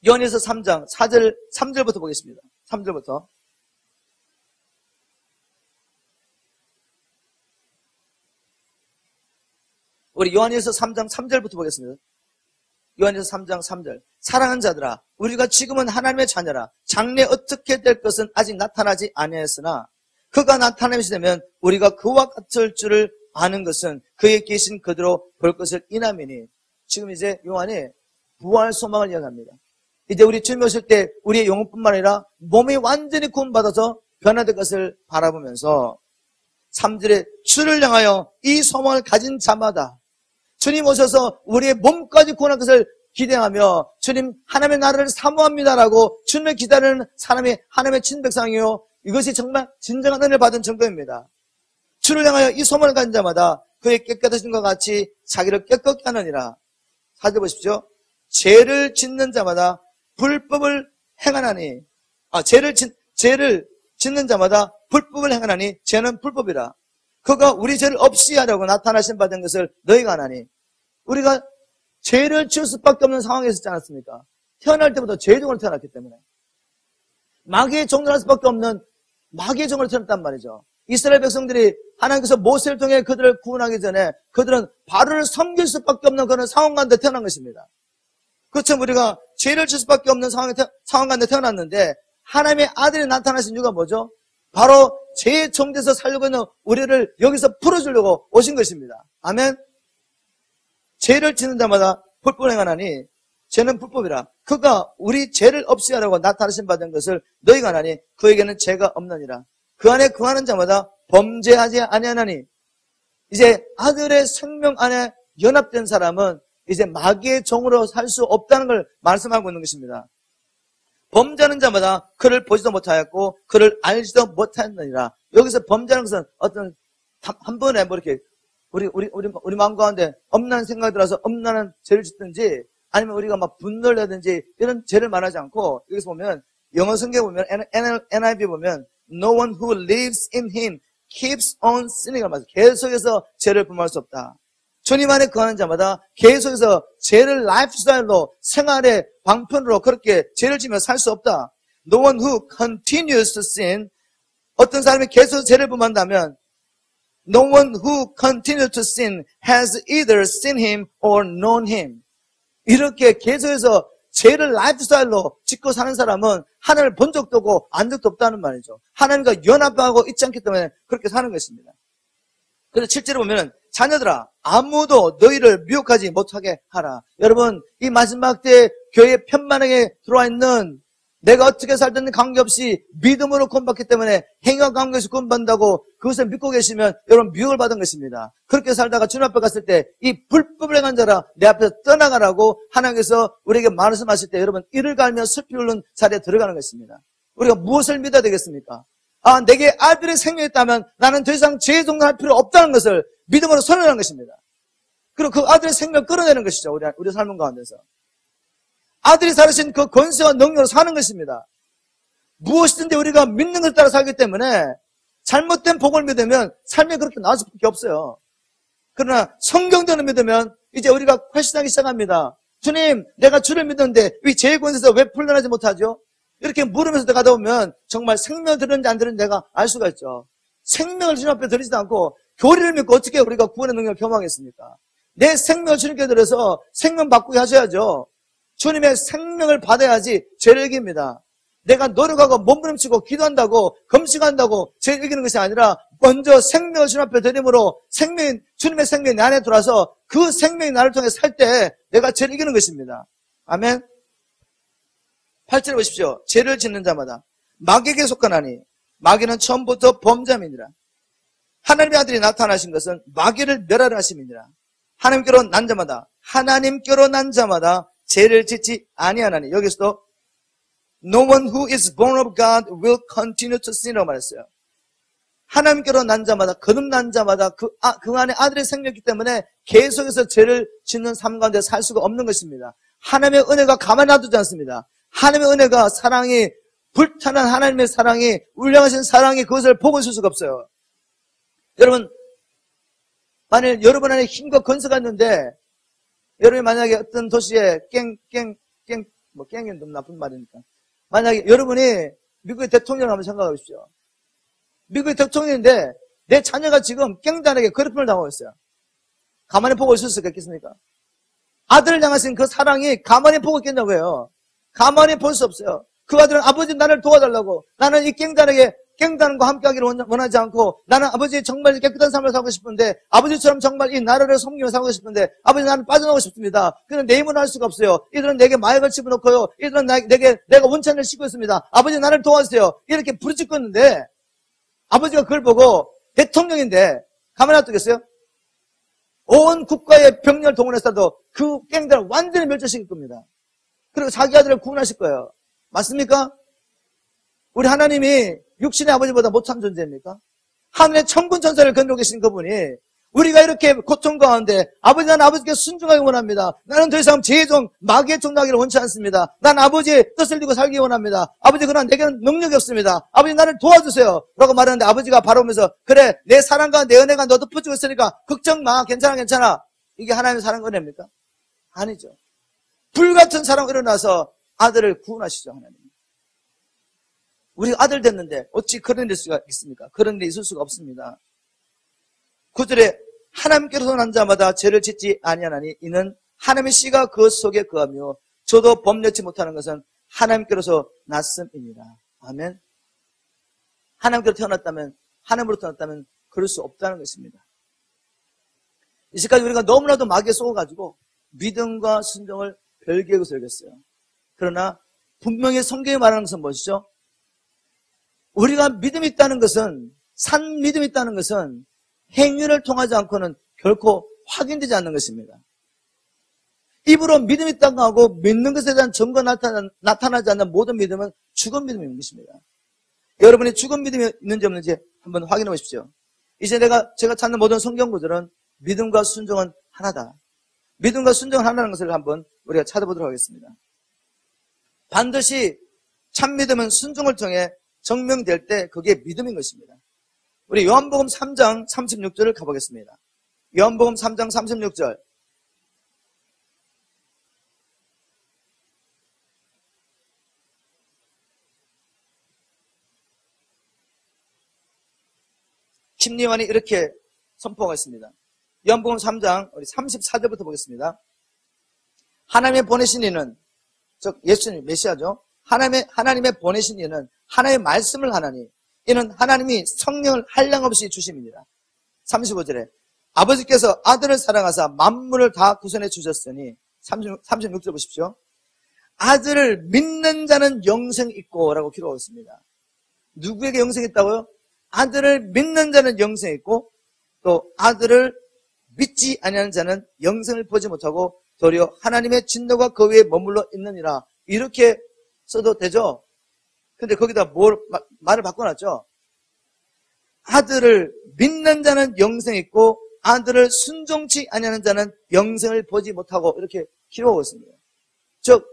요한일서 3장 3절부터 보겠습니다. 3절부터. 우리 요한일서 3장 3절부터 보겠습니다. 요한일서 3장 3절. 사랑하는 자들아, 우리가 지금은 하나님의 자녀라. 장래 어떻게 될 것은 아직 나타나지 아니하였으나 그가 나타나시 되면 우리가 그와 같을 줄을 아는 것은 그에 계신 그대로 볼 것을 인함이니. 지금 이제 요한이 부활 소망을 이야기합니다. 이제 우리 주님 오실 때 우리의 영혼뿐만 아니라 몸이 완전히 구원받아서 변화될 것을 바라보면서 3절에 주를 향하여 이 소망을 가진 자마다 주님 오셔서 우리의 몸까지 구원할 것을 기대하며 주님 하나님의 나라를 사모합니다라고 주님을 기다리는 사람이 하나님의 친백성이요, 이것이 정말 진정한 은혜를 받은 증거입니다. 주를 향하여 이 소망을 가진 자마다 그의 깨끗하신 것 같이 자기를 깨끗게 하느니라. 4절 보십시오. 죄를 짓는 자마다 불법을 행하나니, 죄를 짓는 자마다 불법을 행하나니 죄는 불법이라. 그가 우리 죄를 없이 하려고 나타나신 바 된 것을 너희가 아나니. 우리가 죄를 지을 수밖에 없는 상황에 있었지 않았습니까? 태어날 때부터 죄종으로 태어났기 때문에 마귀의 종으로 할 수밖에 없는 마귀의 종으로 태어났단 말이죠. 이스라엘 백성들이 하나님께서 모세를 통해 그들을 구원하기 전에 그들은 바로를 섬길 수밖에 없는 그런 상황 가운데 태어난 것입니다. 그렇죠. 우리가 죄를 질 수밖에 없는 상황 가운데 태어났는데 하나님의 아들이 나타나신 이유가 뭐죠? 바로 죄의 정죄에서 살려고 있는 우리를 여기서 풀어주려고 오신 것입니다. 아멘. 죄를 짓는 자마다 불법을 행하나니 죄는 불법이라. 그가 우리 죄를 없이 하려고 나타나신 바 된 것을 너희가 아나니 그에게는 죄가 없느니라. 그 안에 거하는 자마다 범죄하지 아니하나니. 이제 아들의 생명 안에 연합된 사람은 이제 마귀의 종으로 살 수 없다는 걸 말씀하고 있는 것입니다. 범죄하는 자마다 그를 보지도 못하였고 그를 알지도 못하였느니라. 여기서 범죄하는 것은 어떤 한 번에 뭐 이렇게 우리 마음 가운데 엄난 생각이 들어서 엄난한 죄를 짓든지 아니면 우리가 막 분노를 하든지 이런 죄를 말하지 않고, 여기서 보면 영어 성경에 보면 NIV 보면 No one who lives in him keeps on sinning. 계속해서 죄를 범할 수 없다. 주님 안에 거하는 자마다 계속해서 죄를 라이프스타일로 생활의 방편으로 그렇게 죄를 지며 살 수 없다. No one who continues to sin. 어떤 사람이 계속 죄를 범한다면 No one who continues to sin has either seen him or known him. 이렇게 계속해서 죄를 라이프스타일로 짓고 사는 사람은 하나님을 본 적도 없고 안 적도 없다는 말이죠. 하나님과 연합하고 있지 않기 때문에 그렇게 사는 것입니다. 그래서 실제로 보면 자녀들아, 아무도 너희를 미혹하지 못하게 하라. 여러분, 이 마지막 때 교회 편만하게 들어와 있는, 내가 어떻게 살든 관계없이 믿음으로 구원받기 때문에 행위와 관계에서 구원받는다고 그것을 믿고 계시면 여러분 미혹을 받은 것입니다. 그렇게 살다가 주님 앞에 갔을 때 이 불법을 행한 자라 내 앞에서 떠나가라고 하나님께서 우리에게 말씀하실 때 여러분 이를 갈며 슬피 울는 자리에 들어가는 것입니다. 우리가 무엇을 믿어야 되겠습니까? 내게 아들의 생명이 있다면 나는 더 이상 죄의 종로할 필요 없다는 것을 믿음으로 선언하는 것입니다. 그리고 그 아들의 생명을 끌어내는 것이죠. 우리 삶은 가운데서. 아들이 살으신 그 권세와 능력으로 사는 것입니다. 무엇이든지 우리가 믿는 것을 따라 살기 때문에 잘못된 복을 믿으면 삶이 그렇게 나을 수밖에 없어요. 그러나 성경대로 믿으면 이제 우리가 회심하기 시작합니다. 주님, 내가 주를 믿는데 이 죄의 권세에서 왜 풀려나지 못하죠? 이렇게 물으면서 가다 보면 정말 생명을 들었는지 안 들었는지 내가 알 수가 있죠. 생명을 주님 앞에 드리지도 않고 교리를 믿고 어떻게 우리가 구원의 능력을 경험하겠습니까? 내 생명을 주님께 드려서 생명 바꾸게 하셔야죠. 주님의 생명을 받아야지 죄를 이깁니다. 내가 노력하고 몸부림치고 기도한다고 금식한다고 죄를 이기는 것이 아니라 먼저 생명을 주님 앞에 드림으로 주님의 생명이 내 안에 들어와서 그 생명이 나를 통해 살 때 내가 죄를 이기는 것입니다. 아멘. 8절에 보십시오. 죄를 짓는 자마다 마귀에게 속하나니 마귀는 처음부터 범죄함이니라. 하나님의 아들이 나타나신 것은 마귀를 멸하려 하심이니라. 하나님께로 난 자마다 죄를 짓지 아니하나니. 여기서도 No one who is born of God will continue to sin이라고 말했어요. 하나님께로 난 자마다, 거듭난 자마다 그 안에 아들의 생명이기 때문에 계속해서 죄를 짓는 삶 가운데 살 수가 없는 것입니다. 하나님의 은혜가 가만히 놔두지 않습니다. 하나님의 은혜가 사랑이, 불타는 하나님의 사랑이, 울량하신 사랑이 그것을 보고 있을 수가 없어요. 여러분, 만일 여러분 안에 힘과 권세가 있는데, 여러분이 만약에 어떤 도시에 깽은 좀 나쁜 말이니까. 만약에 여러분이 미국의 대통령을 한번 생각해 보십시오. 미국의 대통령인데 내 자녀가 지금 깽단에게 괴롭힘을 당하고 있어요. 가만히 보고 있을 수 있겠습니까? 아들을 향하신 그 사랑이 가만히 보고 있겠냐고 해요. 가만히 볼 수 없어요. 그 아들은 아버지 나를 도와달라고. 나는 이 깽단과 함께 하기를 원하지 않고 나는 아버지 정말 깨끗한 삶을 살고 싶은데 아버지처럼 정말 이 나라를 섬기며 살고 싶은데 아버지 나는 빠져나오고 싶습니다. 그런데 내 힘으로 할 수가 없어요. 이들은 내게 마약을 집어넣고요. 이들은 내가 원천을 싣고 있습니다. 아버지 나를 도와주세요. 이렇게 부르짖고 있는데 아버지가 그걸 보고 대통령인데 가만히 놔두겠어요? 온 국가의 병력을 동원해서도 그 깽단을 완전히 멸절시킬 겁니다. 그리고 자기 아들을 구원하실 거예요. 맞습니까? 우리 하나님이 육신의 아버지보다 못한 존재입니까? 하늘의 천군 천사를 건드리고 계신 그분이 우리가 이렇게 고통 가운데 아버지 나는 아버지께 순종하기 원합니다. 나는 더 이상 죄의 종, 마귀의 종나기를 원치 않습니다. 난 아버지의 뜻을 이루고 살기 원합니다. 아버지 그러나 내게는 능력이 없습니다. 아버지 나를 도와주세요. 라고 말하는데 아버지가 바로 오면서 그래 내 사랑과 내 은혜가 너도 퍼주고 있으니까 걱정 마. 괜찮아. 이게 하나님의 사랑 은혜입니까? 아니죠. 불같은 사랑 일어나서 아들을 구원하시죠. 하나님. 우리 아들 됐는데 어찌 그런 일 수가 있습니까? 그런 일이 있을 수가 없습니다. 9절에 하나님께로서 난 자마다 죄를 짓지 아니하나니 이는 하나님의 씨가 그 속에 거하며 저도 범례치 못하는 것은 하나님께로서 났음이니라. 아멘. 하나님께로 태어났다면 하나님으로 태어났다면 그럴 수 없다는 것입니다. 이제까지 우리가 너무나도 마귀에 속아가지고 믿음과 순종을 별개하고 살겠어요. 그러나 분명히 성경이 말하는 것은 무엇이죠? 우리가 믿음이 있다는 것은 산 믿음이 있다는 것은 행위를 통하지 않고는 결코 확인되지 않는 것입니다. 입으로 믿음이 있다고 하고 믿는 것에 대한 증거가 나타나지 않는 모든 믿음은 죽은 믿음인 것입니다. 여러분이 죽은 믿음이 있는지 없는지 한번 확인해 보십시오. 이제 제가 찾는 모든 성경 구절은 믿음과 순종은 하나다. 믿음과 순종은 하나라는 것을 한번 우리가 찾아보도록 하겠습니다. 반드시 참 믿음은 순종을 통해 증명될 때 그게 믿음인 것입니다. 우리 요한복음 3장 36절을 가보겠습니다. 요한복음 3장 36절. 침례요한이 이렇게 선포하고 있습니다. 요한복음 3장 우리 34절부터 보겠습니다. 하나님의 보내신 이는, 즉 예수님 메시아죠. 하나님의 보내신 이는 하나님의 말씀을 하나니 이는 하나님이 성령을 한량없이 주심이니라. 35절에 아버지께서 아들을 사랑하사 만물을 다 구원해 주셨으니 36절 보십시오. 아들을 믿는 자는 영생이 있고 라고 기록하고 있습니다. 누구에게 영생이 있다고요? 아들을 믿는 자는 영생이 있고 또 아들을 믿지 아니하는 자는 영생을 보지 못하고 도리어 하나님의 진노가 그 위에 머물러 있느니라. 이렇게 써도 되죠? 근데 거기다 말을 바꿔놨죠? 아들을 믿는 자는 영생이 있고 아들을 순종치 아니하는 자는 영생을 보지 못하고 이렇게 기록하고 있습니다. 즉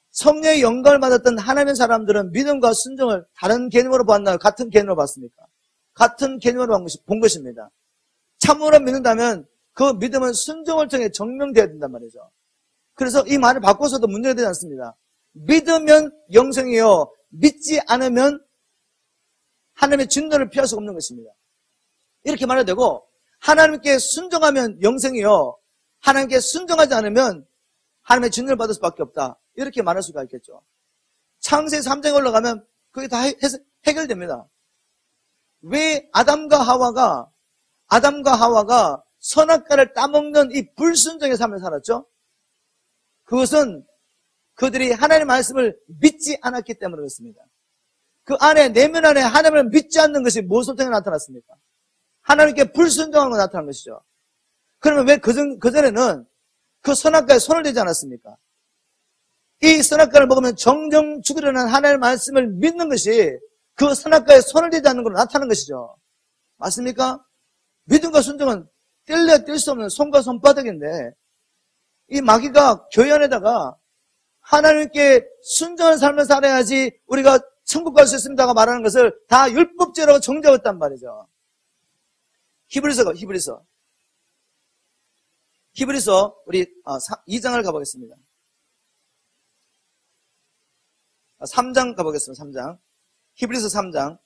성령의 영감을 받았던 하나님의 사람들은 믿음과 순종을 다른 개념으로 봤나요? 같은 개념으로 봤습니까? 같은 개념으로 본 것입니다. 참으로 믿는다면 그 믿음은 순종을 통해 증명되어야 된단 말이죠. 그래서 이 말을 바꿔서도 문제가 되지 않습니다. 믿으면 영생이요, 믿지 않으면 하나님의 진노를 피할 수가 없는 것입니다. 이렇게 말해도 되고, 하나님께 순종하면 영생이요, 하나님께 순종하지 않으면 하나님의 진노를 받을 수밖에 없다. 이렇게 말할 수가 있겠죠. 창세기 3장에 올라가면 그게 다 해결됩니다. 왜 아담과 하와가 선악과를 따먹는 이 불순종의 삶을 살았죠? 그것은 그들이 하나님의 말씀을 믿지 않았기 때문에 그렇습니다. 그 안에, 내면 안에 하나님을 믿지 않는 것이 무엇을 통해 나타났습니까? 하나님께 불순종한 거 나타난 것이죠. 그러면 왜 그전에는 그 선악과에 손을 대지 않았습니까? 이 선악과를 먹으면 정정 죽으려는 하나님의 말씀을 믿는 것이 그 선악과에 손을 대지 않는 것으로 나타나는 것이죠. 맞습니까? 믿음과 순종은 뗄래야 뗄 수 없는 손과 손바닥인데, 이 마귀가 교회 안에다가 하나님께 순종하는 삶을 살아야지 우리가 천국 갈 수 있습니다가 말하는 것을 다 율법죄라고 정죄했단 말이죠. 히브리서 우리 2장을 가보겠습니다. 3장 가보겠습니다. 3장. 히브리서 3장.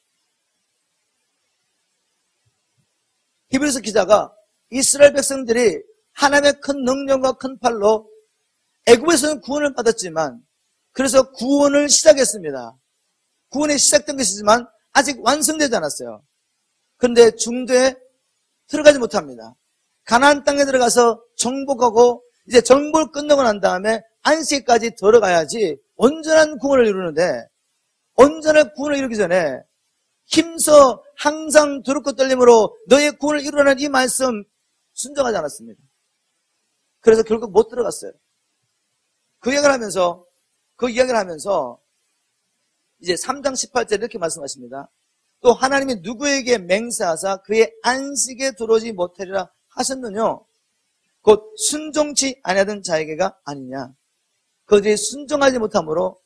히브리서 기자가 이스라엘 백성들이 하나님의 큰 능력과 큰 팔로 애굽에서는 구원을 받았지만, 그래서 구원을 시작했습니다. 구원이 시작된 것이지만 아직 완성되지 않았어요. 그런데 중도에 들어가지 못합니다. 가나안 땅에 들어가서 정복하고 이제 정복을 끝내고 난 다음에 안식까지 들어가야지 온전한 구원을 이루는데, 온전한 구원을 이루기 전에 힘써 항상 두렵고 떨림으로 너의 구원을 이루라는 이 말씀 순종하지 않았습니다. 그래서 결국 못 들어갔어요. 그 이야기를 하면서 이제 3장 18절 이렇게 말씀하십니다. 또 하나님이 누구에게 맹세하사 그의 안식에 들어오지 못하리라 하셨느뇨? 곧 순종치 아니하던 자에게가 아니냐. 그들이 순종하지 못함으로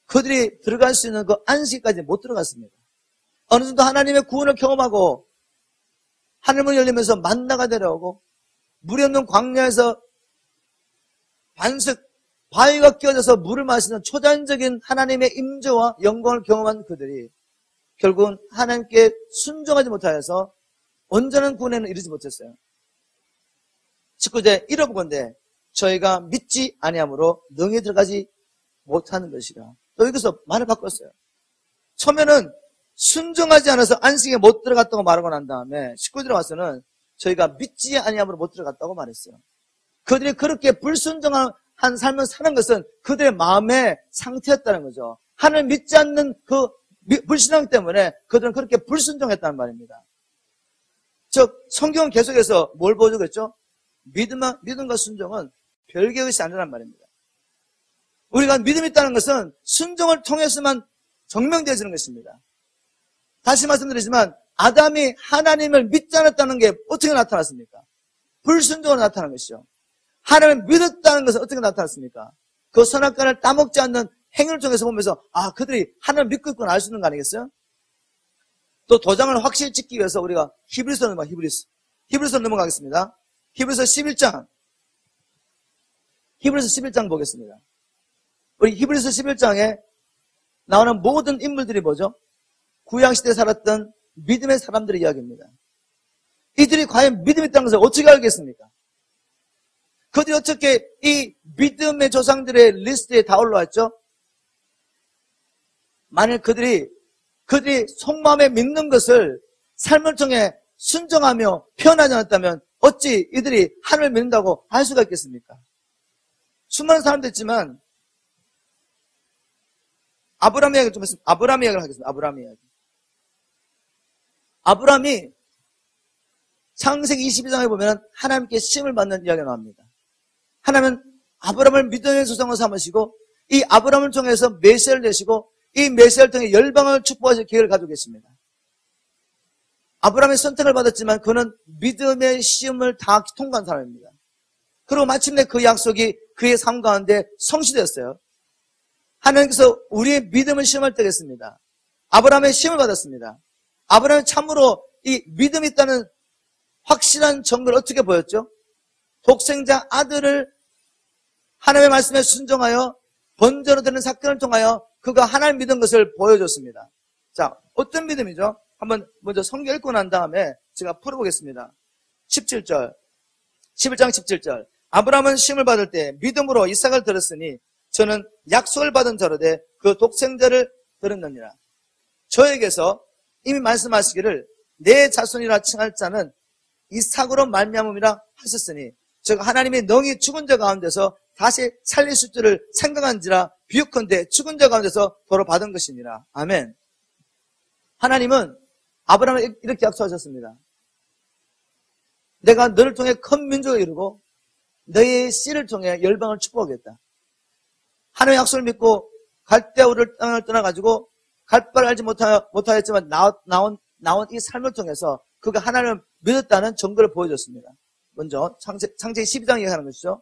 그들이 들어갈 수 있는 그 안식까지 못 들어갔습니다. 어느 정도 하나님의 구원을 경험하고 하늘문이 열리면서 만나가 내려오고 물이 없는 광야에서 반석 바위가 끼어져서 물을 마시는 초자연적인 하나님의 임재와 영광을 경험한 그들이 결국은 하나님께 순종하지 못하여서 온전한 구원에는 이르지 못했어요. 19절 이러보건대 저희가 믿지 아니함으로 능히 들어가지 못하는 것이라. 또 여기서 말을 바꿨어요. 처음에는 순종하지 않아서 안식에 못 들어갔다고 말하고 난 다음에 19절에 와서는 저희가 믿지 아니함으로 못 들어갔다고 말했어요. 그들이 그렇게 불순종한 삶을 사는 것은 그들의 마음의 상태였다는 거죠. 하나님을 믿지 않는 그 불신앙 때문에 그들은 그렇게 불순종했다는 말입니다. 즉 성경은 계속해서 뭘 보여주고 있죠? 믿음과 순종은 별개의 것이 아니란 말입니다. 우리가 믿음이 있다는 것은 순종을 통해서만 증명되어지는 것입니다. 다시 말씀드리지만 아담이 하나님을 믿지 않았다는 게 어떻게 나타났습니까? 불순종으로 나타난 것이죠. 하나님을 믿었다는 것은 어떻게 나타났습니까? 그 선악과를 따먹지 않는 행위를 통해서 보면서 그들이 하나님을 믿고 있구나 알 수 있는 거 아니겠어요? 또 도장을 확실히 찍기 위해서 우리가 히브리서 넘어가겠습니다. 히브리서 11장 보겠습니다. 우리 히브리서 11장에 나오는 모든 인물들이 뭐죠? 구약시대에 살았던 믿음의 사람들의 이야기입니다. 이들이 과연 믿음이 있다는 것을 어떻게 알겠습니까? 그들이 어떻게 이 믿음의 조상들의 리스트에 다 올라왔죠? 만일 그들이 속마음에 믿는 것을 삶을 통해 순종하며 표현하지 않았다면 어찌 이들이 하나님을 믿는다고 할 수가 있겠습니까? 수많은 사람도 있지만 아브라함 이야기를 좀 했습니다. 아브라함 이야기를 하겠습니다. 아브라함 이야기. 아브라함이 창세기 22장에 보면 하나님께 시험을 받는 이야기가 나옵니다. 하나님은 아브라함을 믿음의 조상으로 삼으시고 이 아브라함을 통해서 메시아를 내시고 이 메시아를 통해 열방을 축복하실 계획을 가지고 계십니다. 아브라함의 선택을 받았지만 그는 믿음의 시험을 다 통과한 사람입니다. 그리고 마침내 그 약속이 그의 삶 가운데 성취되었어요. 하나님께서 우리의 믿음을 시험할 때가 있습니다. 아브라함의 시험을 받았습니다. 아브라함이 참으로 이 믿음이 있다는 확실한 증거를 어떻게 보였죠? 독생자 아들을 하나님의 말씀에 순종하여 번제로 드리는 사건을 통하여 그가 하나님 믿은 것을 보여줬습니다. 자, 어떤 믿음이죠? 한번 먼저 성경 읽고 난 다음에 제가 풀어보겠습니다. 17절, 11장 17절. 아브라함은 시험을 받을 때 믿음으로 이삭을 들었으니 저는 약속을 받은 자로되 그 독생자를 들었느니라. 저에게서 이미 말씀하시기를 내 자손이라 칭할 자는 이삭으로 말미암음이라 하셨으니 즉 하나님이 능히 죽은 자 가운데서 다시 살리실 줄을 생각한지라 비유컨대 죽은 자 가운데서 도로 받은 것이니라. 아멘. 하나님은 아브라함을 이렇게 약속하셨습니다. 내가 너를 통해 큰 민족을 이루고 너의 씨를 통해 열방을 축복하겠다. 하나님의 약속을 믿고 갈대아우를 땅을 떠나가지고 갈 바를 알지 못하였지만 나온 이 삶을 통해서 그가 하나님을 믿었다는 증거를 보여줬습니다. 먼저 창세기 12장 얘기하는 것이죠.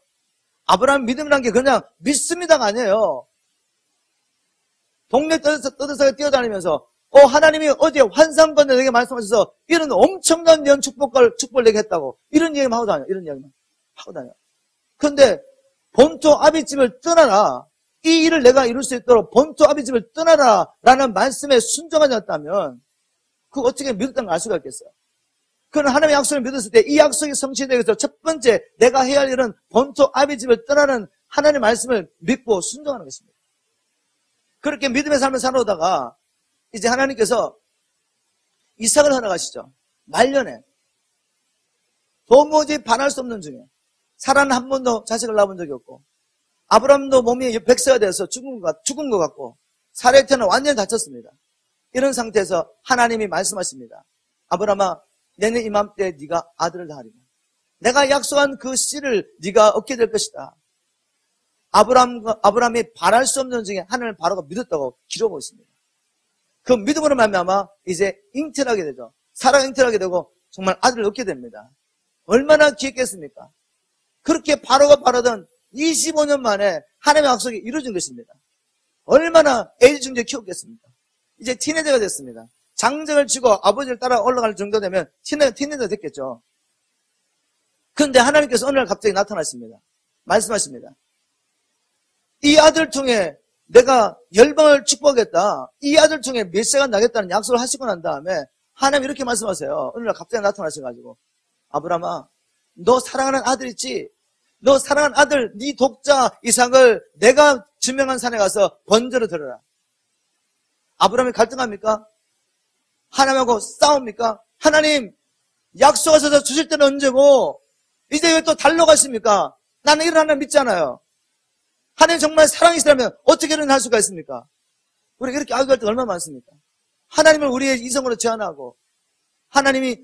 아브라함 믿음이라는 게 그냥 믿습니다가 아니에요. 동네 떠들썩하게 뛰어다니면서 하나님이 어제 환상 건데 내게 말씀하셔서 이런 엄청난 축복을 내게 했다고 이런 얘기만 하고 다녀. 이런 얘기만 하고 다녀. 그런데 본토 아비집을 떠나라. 이 일을 내가 이룰 수 있도록 본토 아비집을 떠나라 라는 말씀에 순종하지 않았다면 그거 어떻게 믿었다는 걸 알 수가 있겠어요. 그는 하나님의 약속을 믿었을 때 이 약속이 성취되기 위해서 첫 번째 내가 해야 할 일은 본토 아비집을 떠나는 하나님의 말씀을 믿고 순종하는 것입니다. 그렇게 믿음의 삶을 살아오다가 이제 하나님께서 이삭을 허락하시죠. 말년에 도무지 반할 수 없는 중에 사라는 한 번도 자식을 낳아본 적이 없고 아브라함도 몸이 100세가 돼서 죽은 것 같고 사레테는 완전히 다쳤습니다. 이런 상태에서 하나님이 말씀하십니다. 아브라함아 내년 이맘때 네가 아들을 낳으리라. 내가 약속한 그 씨를 네가 얻게 될 것이다. 아브라함이 바랄 수 없는 중에 하나님을 바라고 믿었다고 기록하고 있습니다. 그 믿음으로 말미암아 이제 잉태하게 되죠. 사라가 잉태하게 되고 정말 아들을 얻게 됩니다. 얼마나 기했겠습니까? 그렇게 바로가 바라던 25년 만에 하나님의 약속이 이루어진 것입니다. 얼마나 애지중지 키웠겠습니까? 이제 티네저가 됐습니다. 장정을 치고 아버지를 따라 올라갈 정도 되면 티네저가 됐겠죠. 그런데 하나님께서 어느 날 갑자기 나타나십니다. 말씀하십니다. 이 아들을 통해 내가 열방을 축복하겠다. 이 아들을 통해 메시아가 나겠다는 약속을 하시고 난 다음에 하나님 이렇게 말씀하세요. 어느 날 갑자기 나타나셔가지고 아브라함아 너 사랑하는 아들 있지? 너 사랑하는 아들 네 독자 이삭을 내가 지명한 산에 가서 번제로 드려라. 아브라함이 갈등합니까? 하나님하고 싸웁니까? 하나님 약속하셔서 주실 때는 언제고 이제 왜 또 달러 가십니까? 나는 이런 하나님 믿잖아요. 하나님 정말 사랑이시라면 어떻게 이런 할 수가 있습니까? 우리가 이렇게 argu할 때 얼마나 많습니까? 하나님을 우리의 이성으로 제한하고 하나님이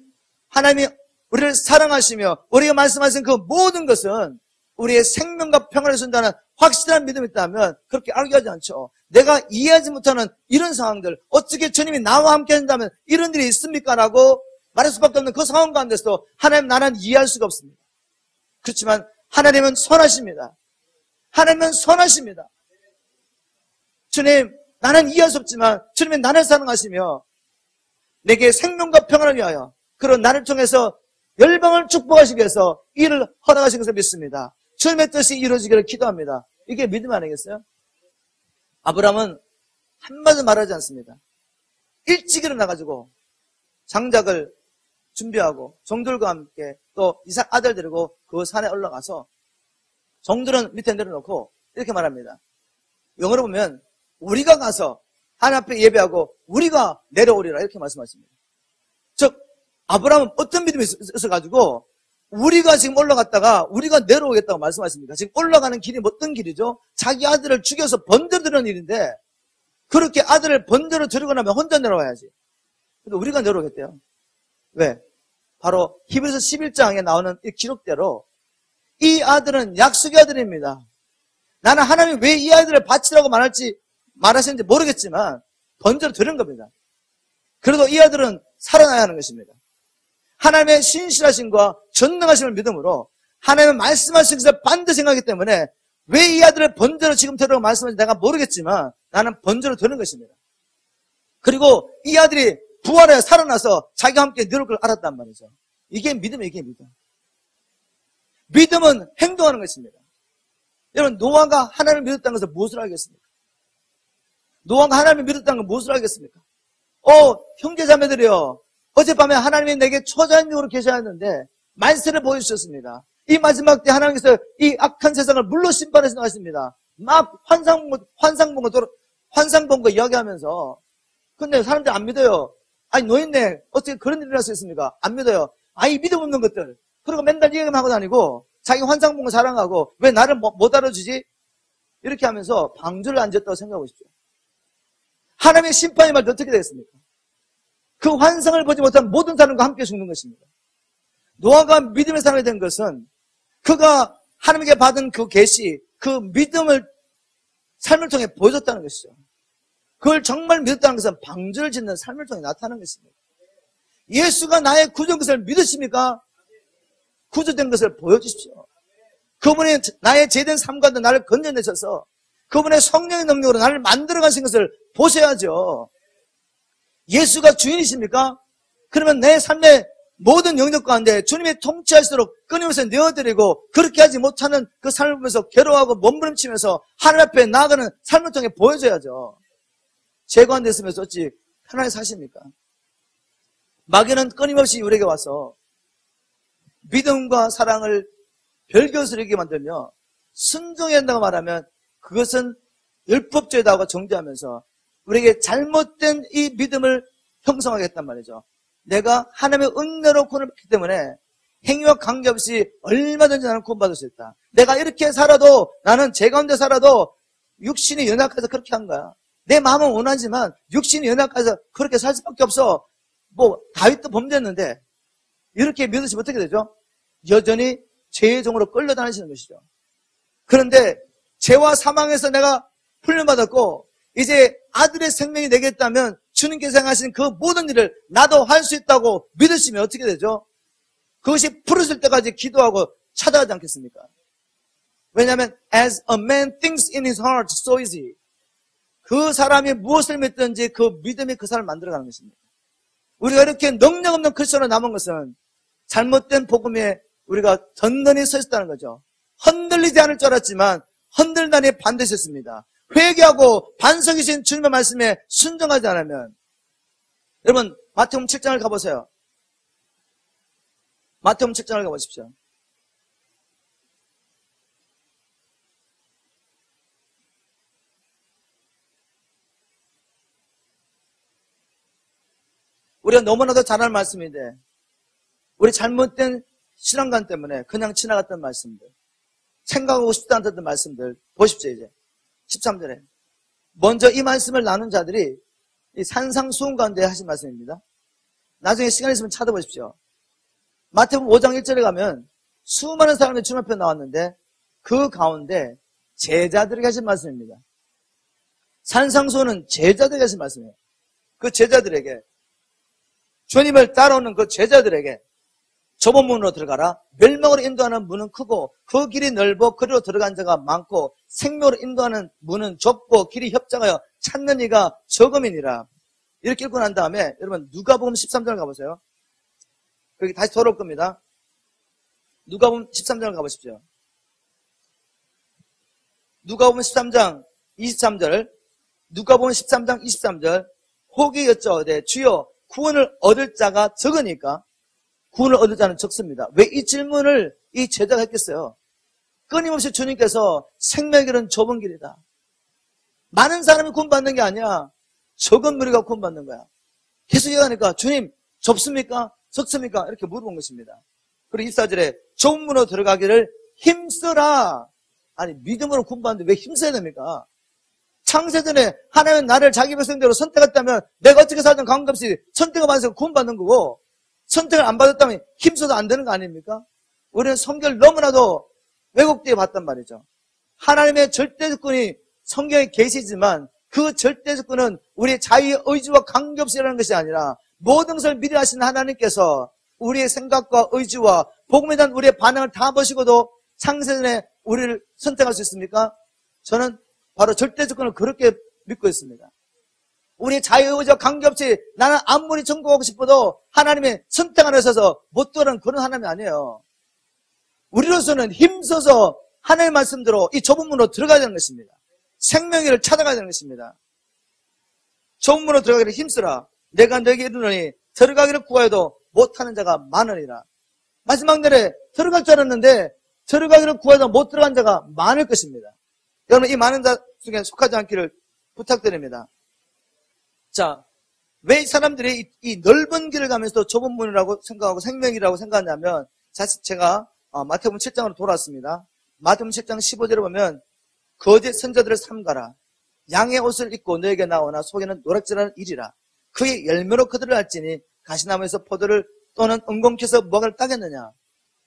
우리를 사랑하시며 우리가 말씀하신 그 모든 것은 우리의 생명과 평안을 준다는 확실한 믿음이 있다면 그렇게 argu하지 않죠. 내가 이해하지 못하는 이런 상황들 어떻게 주님이 나와 함께 한다면 이런 일이 있습니까? 라고 말할 수밖에 없는 그 상황 가운데서 하나님 나는 이해할 수가 없습니다. 그렇지만 하나님은 선하십니다. 하나님은 선하십니다. 주님 나는 이해할 수 없지만 주님은 나를 사랑하시며 내게 생명과 평안을 위하여 그런 나를 통해서 열방을 축복하시기 위해서 이를 허락하신 것을 믿습니다. 주님의 뜻이 이루어지기를 기도합니다. 이게 믿음 아니겠어요? 아브라함은 한마디도 말하지 않습니다. 일찍 일어나가지고 장작을 준비하고 종들과 함께 또 이삭 아들 데리고 그 산에 올라가서 종들은 밑에 내려놓고 이렇게 말합니다. 영어로 보면 우리가 가서 하나님 앞에 예배하고 우리가 내려오리라 이렇게 말씀하십니다. 즉 아브라함은 어떤 믿음이 있어가지고 우리가 지금 올라갔다가 우리가 내려오겠다고 말씀하십니까? 지금 올라가는 길이 어떤 길이죠? 자기 아들을 죽여서 번제로 드리는 일인데 그렇게 아들을 번제로 드리고 나면 혼자 내려와야지. 근데 우리가 내려오겠대요. 왜? 바로 히브리서 11장에 나오는 이 기록대로 이 아들은 약속의 아들입니다. 나는 하나님이 왜 이 아이들을 바치라고 말하시는지 모르겠지만 번제로 드린 겁니다. 그래도 이 아들은 살아나야 하는 것입니다. 하나님의 신실하심과 전능하심을 믿음으로 하나님의 말씀하신 것을 반드시 생각하기 때문에 왜 이 아들을 번제로 지금 데려가 말씀하는지 내가 모르겠지만 나는 번제로 드는 것입니다. 그리고 이 아들이 부활해 살아나서 자기와 함께 누울 걸 알았단 말이죠. 이게 믿음이에요, 이게 믿음. 믿음은 행동하는 것입니다. 여러분, 노아가 하나님을 믿었다는 것을 무엇을 알겠습니까? 노아가 하나님을 믿었다는 건 무엇을 알겠습니까? 형제자매들이요. 어젯밤에 하나님이 내게 초자연적으로 계셔야 했는데 말씀을 보여주셨습니다. 이 마지막 때 하나님께서 이 악한 세상을 물로 심판해서 나가십니다. 막 환상 본 거 이야기하면서. 근데 사람들 안 믿어요. 아니, 노인네, 어떻게 그런 일이 일어날 수 있습니까? 안 믿어요. 아이, 믿음 없는 것들. 그리고 맨날 얘기만 하고 다니고, 자기 환상 본 거 자랑하고, 왜 나를 못 알아주지? 이렇게 하면서 방주를 앉았다고 생각하고 싶죠. 하나님의 심판이 말도 어떻게 되겠습니까? 그 환상을 보지 못한 모든 사람과 함께 죽는 것입니다. 노아가 믿음의 사람이 된 것은 그가 하나님께 받은 그 계시, 그 믿음을 삶을 통해 보여줬다는 것이죠. 그걸 정말 믿었다는 것은 방주를 짓는 삶을 통해 나타나는 것입니다. 예수가 나의 구주된 것을 믿으십니까? 구주된 것을 보여주십시오. 그분이 나의 죄된 삶 가운데 나를 건져내셔서 그분의 성령의 능력으로 나를 만들어가신 것을 보셔야죠. 예수가 주인이십니까? 그러면 내 삶의 모든 영역 가운데 주님이 통치할수록 끊임없이 내어드리고 그렇게 하지 못하는 그 삶을 보면서 괴로워하고 몸부림치면서 하나님 앞에 나아가는 삶을 통해 보여줘야죠. 제 가운데 있으면서 어찌 편하게 사십니까? 마귀는 끊임없이 우리에게 와서 믿음과 사랑을 별교스럽게 만들며 순종해야 한다고 말하면 그것은 율법죄다고 정죄하면서 우리에게 잘못된 이 믿음을 형성하겠단 말이죠. 내가 하나님의 은혜로 구원을 받기 때문에 행위와 관계없이 얼마든지 나는 구원받을 수 있다. 내가 이렇게 살아도 나는 제 가운데 살아도 육신이 연약해서 그렇게 한 거야. 내 마음은 원하지만 육신이 연약해서 그렇게 살 수밖에 없어. 다윗도 범죄했는데 이렇게 믿으시면 어떻게 되죠? 여전히 죄의 종으로 끌려다니시는 것이죠. 그런데 죄와 사망에서 내가 훈련받았고 이제 아들의 생명이 내게 있다면 주님께서 행하신 그 모든 일을 나도 할 수 있다고 믿으시면 어떻게 되죠? 그것이 풀어질 때까지 기도하고 찾아가지 않겠습니까? 왜냐하면 as a man thinks in his heart, so is he. 그 사람이 무엇을 믿든지 그 믿음이 그 사람을 만들어가는 것입니다. 우리가 이렇게 능력 없는 크리스천으로 남은 것은 잘못된 복음에 우리가 든든히 서 있었다는 거죠. 흔들리지 않을 줄 알았지만 흔들다니 반드시 했습니다. 회개하고 반석이신 주님의 말씀에 순종하지 않으면 여러분 마태복음 7장을 가보세요. 마태복음 7장을 가보십시오. 우리가 너무나도 잘 아는 말씀인데 우리 잘못된 신앙관 때문에 그냥 지나갔던 말씀들, 생각하고 싶지 않던 말씀들 보십시오. 이제 13절에 먼저 이 말씀을 나눈 자들이 이 산상수훈 가운데 하신 말씀입니다. 나중에 시간 있으면 찾아보십시오. 마태복음 5장 1절에 가면 수많은 사람들이 주님 앞에 나왔는데 그 가운데 제자들에게 하신 말씀입니다. 산상수훈은 제자들에게 하신 말씀이에요. 그 제자들에게 주님을 따라오는 그 제자들에게 좁은 문으로 들어가라. 멸망으로 인도하는 문은 크고 그 길이 넓어 그리로 들어간 자가 많고 생명으로 인도하는 문은 좁고 길이 협착하여 찾는 이가 적음이니라. 이렇게 읽고 난 다음에 여러분 누가복음 13장을 가보세요. 거기 다시 돌아올 겁니다. 누가복음 13장을 가보십시오. 누가복음 13장 23절 누가복음 13장 23절 혹이 여쭤오되 주여 구원을 얻을 자가 적으니까 구원을 얻을 자는 적습니다. 왜 이 질문을 이 제자가 했겠어요? 끊임없이 주님께서 생명의 길은 좁은 길이다. 많은 사람이 구원받는 게 아니야. 적은 무리가 구원받는 거야. 계속 얘기하니까 주님 좁습니까? 적습니까? 이렇게 물어본 것입니다. 그리고 24절에 좁은 문으로 들어가기를 힘써라. 아니 믿음으로 구원받는데 왜 힘써야 됩니까? 창세전에 하나님은 나를 자기 백성대로 선택했다면 내가 어떻게 살든 관계없이 선택을 받아서 구원받는 거고 선택을 안 받았다면 힘써도 안 되는 거 아닙니까? 우리는 성경을 너무나도 왜곡되게 봤단 말이죠. 하나님의 절대주권이 성경에 계시지만 그 절대주권은 우리의 자유의 의지와 관계없이 일어나는 것이 아니라 모든 것을 미리 하신 하나님께서 우리의 생각과 의지와 복음에 대한 우리의 반응을 다 보시고도 창세전에 우리를 선택할 수 있습니까? 저는 바로 절대주권을 그렇게 믿고 있습니다. 우리의 자유의지와 관계없이 나는 아무리 전공하고 싶어도 하나님의 선택 안에 있어서 못 들어가는 그런 하나님이 아니에요. 우리로서는 힘써서 하나님의 말씀대로 이 좁은 문으로 들어가야 되는 것입니다. 생명의를 찾아가야 되는 것입니다. 좁은 문으로 들어가기를 힘쓰라. 내가 너에게 이르노니 들어가기를 구하여도 못하는 자가 많으리라. 마지막 날에 들어갈 줄 알았는데 들어가기를 구하여도 못 들어간 자가 많을 것입니다. 여러분 이 많은 자 중에 속하지 않기를 부탁드립니다. 자, 왜 사람들이 이 넓은 길을 가면서 좁은 문이라고 생각하고 생명이라고 생각하냐면 제가 마태복음 7장으로 돌아왔습니다. 마태복음 7장 15절에 보면 거짓 선자들을 삼가라. 양의 옷을 입고 너에게 나오나 속에는 노략질하는 일이라. 그의 열매로 그들을 알지니 가시나무에서 포도를 또는 은공켜서 무화과를 따겠느냐.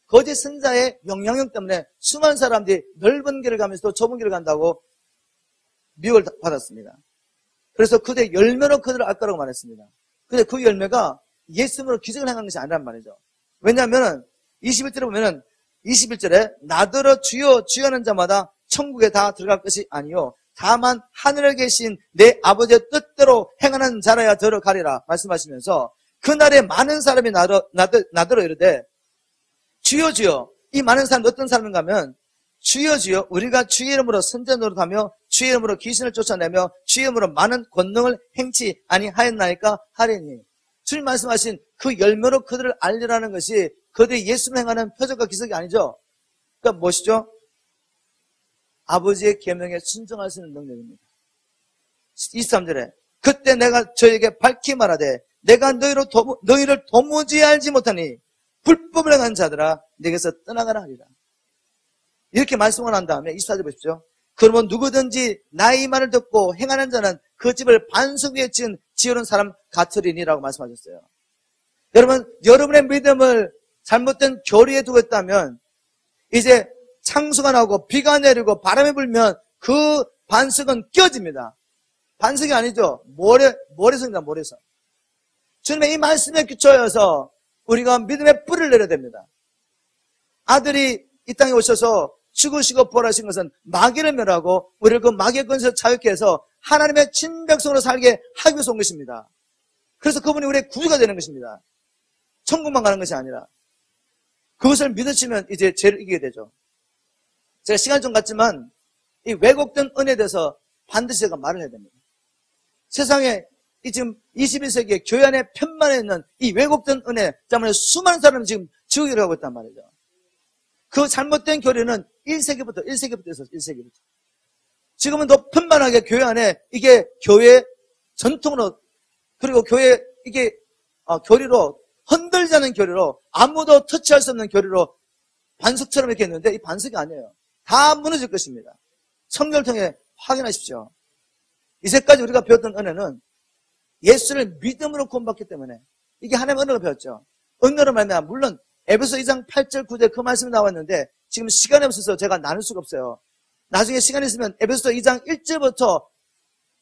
거짓 선자의 영향력 때문에 수많은 사람들이 넓은 길을 가면서 좁은 길을 간다고 미혹을 받았습니다. 그래서 그들의 열매로 그들을 알 거라고 말했습니다. 근데 그 열매가 예수님으로 기적을 행한 것이 아니란 말이죠. 왜냐하면 21절에 보면은 21절에 나더러 주여 주여 하는 자마다 천국에 다 들어갈 것이 아니요 다만 하늘에 계신 내 아버지의 뜻대로 행하는 자라야 들어가리라 말씀하시면서 그날에 많은 사람이 나더러 이르되 주여 주여. 이 많은 사람은 어떤 사람인가 하면 주여 주여 우리가 주의 이름으로 선자 노릇하며 주의 이름으로 귀신을 쫓아내며 주의 이름으로 많은 권능을 행치 아니하였나이까 하리니. 주님 말씀하신 그 열매로 그들을 알리라는 것이 그들이 예수를 행하는 표적과 기적이 아니죠. 그러니까 무엇이죠? 아버지의 계명에 순종할 수 있는 능력입니다. 23절에 그때 내가 저에게 밝히 말하되 내가 너희를 도무지 알지 못하니 불법을 행한 자들아 내게서 떠나가라 하리라. 이렇게 말씀을 한 다음에 24절 보십시오. 그러면 누구든지 나의 말을 듣고 행하는 자는 그 집을 반석 위에 지으는 사람 같으리니라고 말씀하셨어요. 여러분, 여러분의 믿음을 잘못된 교리에 두고 있다면 이제 창수가 나오고 비가 내리고 바람이 불면 그 반석은 깨어집니다. 반석이 아니죠. 모래성입니다. 모래성. 주님의 이 말씀에 기초해서 우리가 믿음의 뿌리를 내려야 됩니다. 아들이 이 땅에 오셔서 죽으시고 부활하신 것은 마귀를 멸하고 우리를 그 마귀의 권세에서 자유케 해서 하나님의 친백성으로 살게 하기 위해서 온 것입니다. 그래서 그분이 우리의 구주가 되는 것입니다. 천국만 가는 것이 아니라 그것을 믿으시면 이제 죄를 이기게 되죠. 제가 시간이 좀 갔지만 이 왜곡된 은혜에 대해서 반드시 제가 말을 해야 됩니다. 세상에 이 지금 21세기에 교회 안에 편만에 있는 이 왜곡된 은혜 때문에 수많은 사람이 지금 지옥으로 가고 있단 말이죠. 그 잘못된 교리는 1세기부터 있었어요. 1세기부터. 지금은 더 편만하게 교회 안에 이게 교회 전통으로 그리고 교회 이게 교리로 흔들지 않는 교리로 아무도 터치할 수 없는 교리로 반석처럼 이렇게 했는데 이 반석이 아니에요. 다 무너질 것입니다. 성경을 통해 확인하십시오. 이제까지 우리가 배웠던 은혜는 예수를 믿음으로 구원받기 때문에 이게 하나님의 은혜가 배웠죠. 은혜로 말미암아 물론 에베소 2장 8절 9절 그 말씀이 나왔는데 지금 시간이 없어서 제가 나눌 수가 없어요. 나중에 시간이 있으면 에베소 2장 1절부터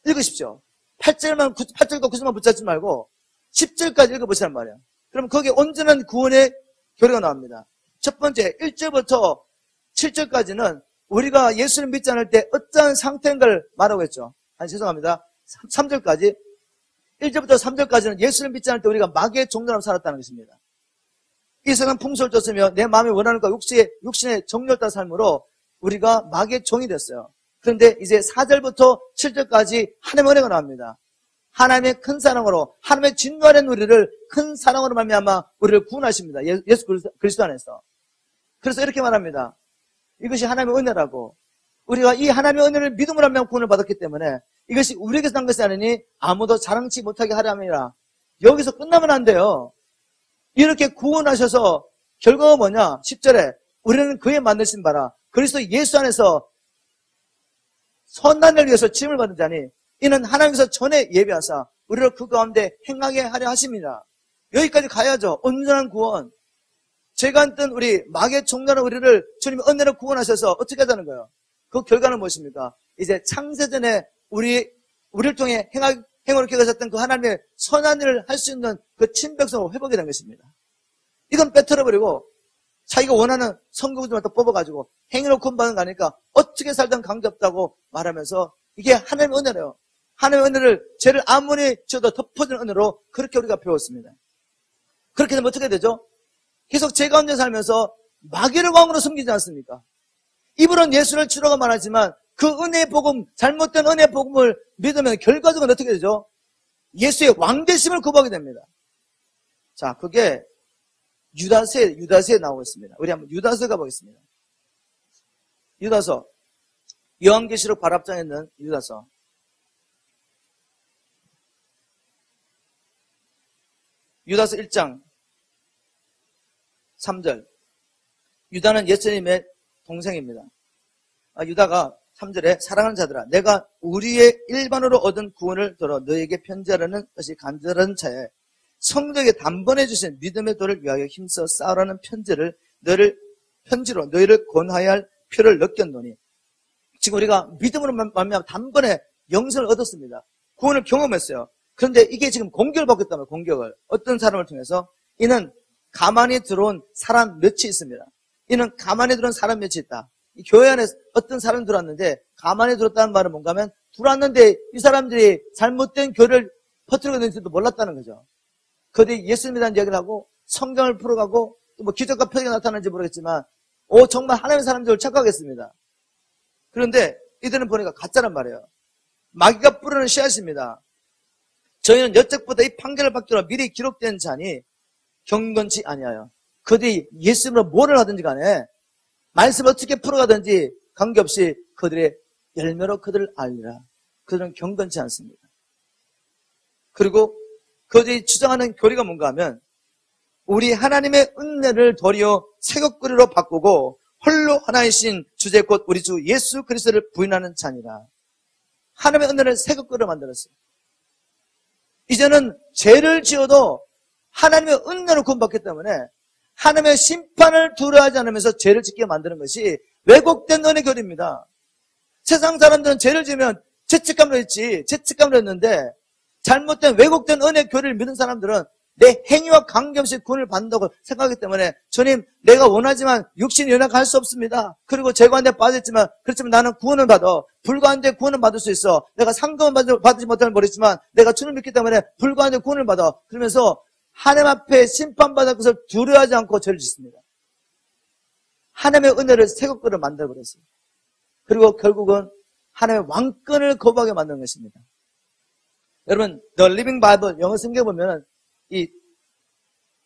읽으십시오. 8절과 9절만 붙잡지 말고 10절까지 읽어보시란 말이에요. 그럼 거기에 온전한 구원의 교리가 나옵니다. 첫 번째 1절부터 7절까지는 우리가 예수를 믿지 않을 때 어떠한 상태인가를 말하고 있죠. 죄송합니다. 3절까지 1절부터 3절까지는 예수를 믿지 않을 때 우리가 마귀의 종로로 살았다는 것입니다. 이 세상 풍속을 쫓으며 내 마음이 원하는 것 육신의 정욕을 따라 삶으로 우리가 마귀의 종이 됐어요. 그런데 이제 4절부터 7절까지 하나님의 은혜가 나옵니다. 하나님의 큰 사랑으로 하나님의 진노하는 우리를 큰 사랑으로 말미암아 우리를 구원하십니다. 예수 그리스도 안에서. 그래서 이렇게 말합니다. 이것이 하나님의 은혜라고. 우리가 이 하나님의 은혜를 믿음으로 하면 구원을 받았기 때문에 이것이 우리에게서 난 것이 아니니 아무도 자랑치 못하게 하려 함이라. 여기서 끝나면 안 돼요. 이렇게 구원하셔서 결과가 뭐냐? 10절에 우리는 그에 만드신 바라 그리스도 예수 안에서 선단을 위해서 지음을 받은 자니 이는 하나님께서 전에 예비하사 우리를 그 가운데 행하게 하려 하심이라. 여기까지 가야죠. 온전한 구원. 죄가 있던 우리 마귀의 종로는 우리를 주님의 은혜로 구원하셔서 어떻게 하자는 거예요? 그 결과는 무엇입니까? 이제 창세전에 우리를 통해 행하게 하셨던 그 하나님의 선한 일을 할 수 있는 그 친백성을 회복이 된 것입니다. 이건 빼털어버리고 자기가 원하는 성공들만 또 뽑아가지고 행위로 구원받는 거 아니까 어떻게 살든 관계없다고 말하면서 이게 하나님의 은혜래요. 하나님의 은혜를 죄를 아무리 지어도 덮어주는 은혜로 그렇게 우리가 배웠습니다. 그렇게 되면 어떻게 되죠? 계속 죄 가운데 살면서 마귀를 왕으로 섬기지 않습니까? 입으로는 예수를 주라고 말하지만 그 은혜의 복음, 잘못된 은혜의 복음을 믿으면 결과적으로 어떻게 되죠? 예수의 왕되심을 거부하게 됩니다. 자, 그게 유다서에 나오고 있습니다. 우리 한번 유다서 가보겠습니다. 유다서, 요한계시록 바로 앞장에 있는 유다서. 유다서 1장 3절. 유다는 예수님의 동생입니다. 유다가 3절에 사랑하는 자들아, 내가 우리의 일반으로 얻은 구원을 들어 너에게 편지하라는 것이 간절한 차에 성도에게 단번에 주신 믿음의 도를 위하여 힘써 싸우라는 편지로 너희를 권하여야 할 표를 느꼈노니. 지금 우리가 믿음으로 말미암아 단번에 영생을 얻었습니다. 구원을 경험했어요. 그런데 이게 지금 공격을 받고 있다면 공격을 어떤 사람을 통해서 이는 가만히 들어온 사람 몇이 있습니다. 이는 가만히 들어온 사람 몇이 있다. 이 교회 안에 어떤 사람이 들어왔는데 가만히 들었다는 말은 뭔가 하면 들어왔는데 이 사람들이 잘못된 교를 퍼뜨리고 있는지도 몰랐다는 거죠. 그들이 예수 믿다는 이야기를 하고 성경을 풀어가고 또 뭐 기적과 표적이 나타나는지 모르겠지만 정말 하나님의 사람들을 착각했습니다. 그런데 이들은 보니까 가짜란 말이에요. 마귀가 뿌리는 씨앗입니다. 저희는 여적보다 이 판결을 받기로 미리 기록된 자니 경건치 아니하여 그들이 예수님으로 뭐를 하든지 간에 말씀을 어떻게 풀어가든지 관계없이 그들의 열매로 그들을 알리라. 그들은 경건치 않습니다. 그리고 그들이 주장하는 교리가 뭔가 하면 우리 하나님의 은혜를 도리어 새것거리로 바꾸고 홀로 하나이신 주제 곧 우리 주 예수 그리스도를 부인하는 자니라. 하나님의 은혜를 새것거리로 만들었어요. 이제는 죄를 지어도 하나님의 은혜로 구원받기 때문에 하나님의 심판을 두려워하지 않으면서 죄를 짓게 만드는 것이 왜곡된 은혜 교리입니다. 세상 사람들은 죄를 지으면 죄책감을 했지, 죄책감을 했는데 잘못된 왜곡된 은혜 교리를 믿는 사람들은 내 행위와 관계없이 구원을 받는다고 생각하기 때문에 주님, 내가 원하지만 육신이 연약할 수 없습니다. 그리고 죄 가운데 빠졌지만 그렇지만 나는 구원을 받아. 불가한데 구원을 받을 수 있어. 내가 상금은 받지 못하는 모르겠지만 내가 주님을 믿기 때문에 불가한데 구원을 받아. 그러면서 하나님 앞에 심판받을 것을 두려워하지 않고 죄를 짓습니다. 하나님의 은혜를 새것거리로 만들어버렸어요. 그리고 결국은 하나님의 왕권을 거부하게 만드는 것입니다. 여러분, The Living Bible 영어 성경 보면 이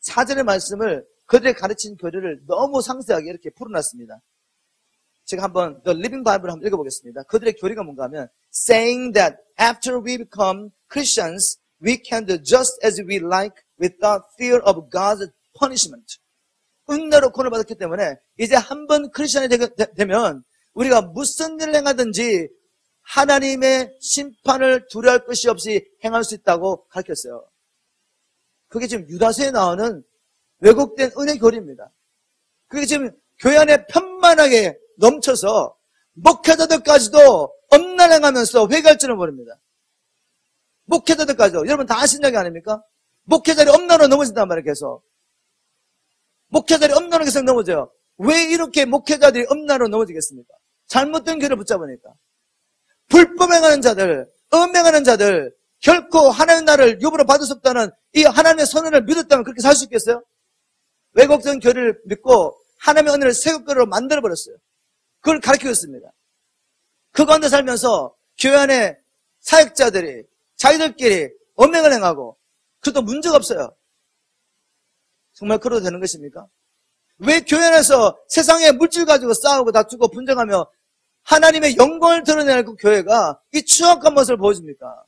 사전의 말씀을 그들의 가르친 교리를 너무 상세하게 이렇게 풀어놨습니다. 제가 한번 The Living Bible을 한번 읽어보겠습니다. 그들의 교리가 뭔가 하면 saying that after we become Christians, we can do just as we like without fear of God's punishment. 은혜로 구원을 받았기 때문에 이제 한번 크리스천이 되면 우리가 무슨 일을 행하든지 하나님의 심판을 두려워할 것이 없이 행할 수 있다고 가르쳤어요. 그게 지금 유다서에 나오는 왜곡된 은혜 교리입니다. 그게 지금 교회 안에 편만하게 넘쳐서 목회자들까지도 엄날 행하면서 회개할 줄은 모릅니다. 목회자들까지도. 여러분 다 아신 이야기 아닙니까? 목회자들이 엄나로 넘어진단 말이에요, 계속. 목회자들이 엄나로 계속 넘어져요. 왜 이렇게 목회자들이 엄나로 넘어지겠습니까? 잘못된 교회를 붙잡으니까. 불법 행하는 자들, 음행하는 자들, 결코 하나님의 나라를 유보로 받을 수 없다는 이 하나님의 선언을 믿었다면 그렇게 살 수 있겠어요? 왜곡된 교리를 믿고 하나님의 은혜를 새것거리로 만들어버렸어요. 그걸 가르쳐줬습니다. 그 가운데 살면서 교회 안에 사역자들이 자기들끼리 음행을 행하고 그것도 문제가 없어요. 정말 그러도 되는 것입니까? 왜 교회 안에서 세상의 물질 가지고 싸우고 다투고 분쟁하며 하나님의 영광을 드러내는 그 교회가 이 추악한 모습을 보여줍니까?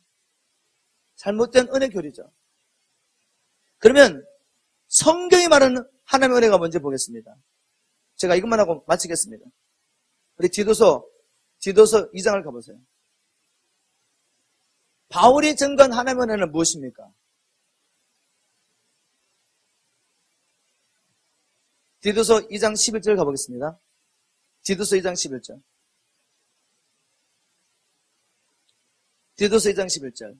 잘못된 은혜 교리죠. 그러면 성경이 말하는 하나님의 은혜가 뭔지 보겠습니다. 제가 이것만 하고 마치겠습니다. 우리 디도서 2장을 가보세요. 바울이 증거한 하나님의 은혜는 무엇입니까? 디도서 2장 11절 가보겠습니다. 디도서 2장 11절. 디도서 2장 11절.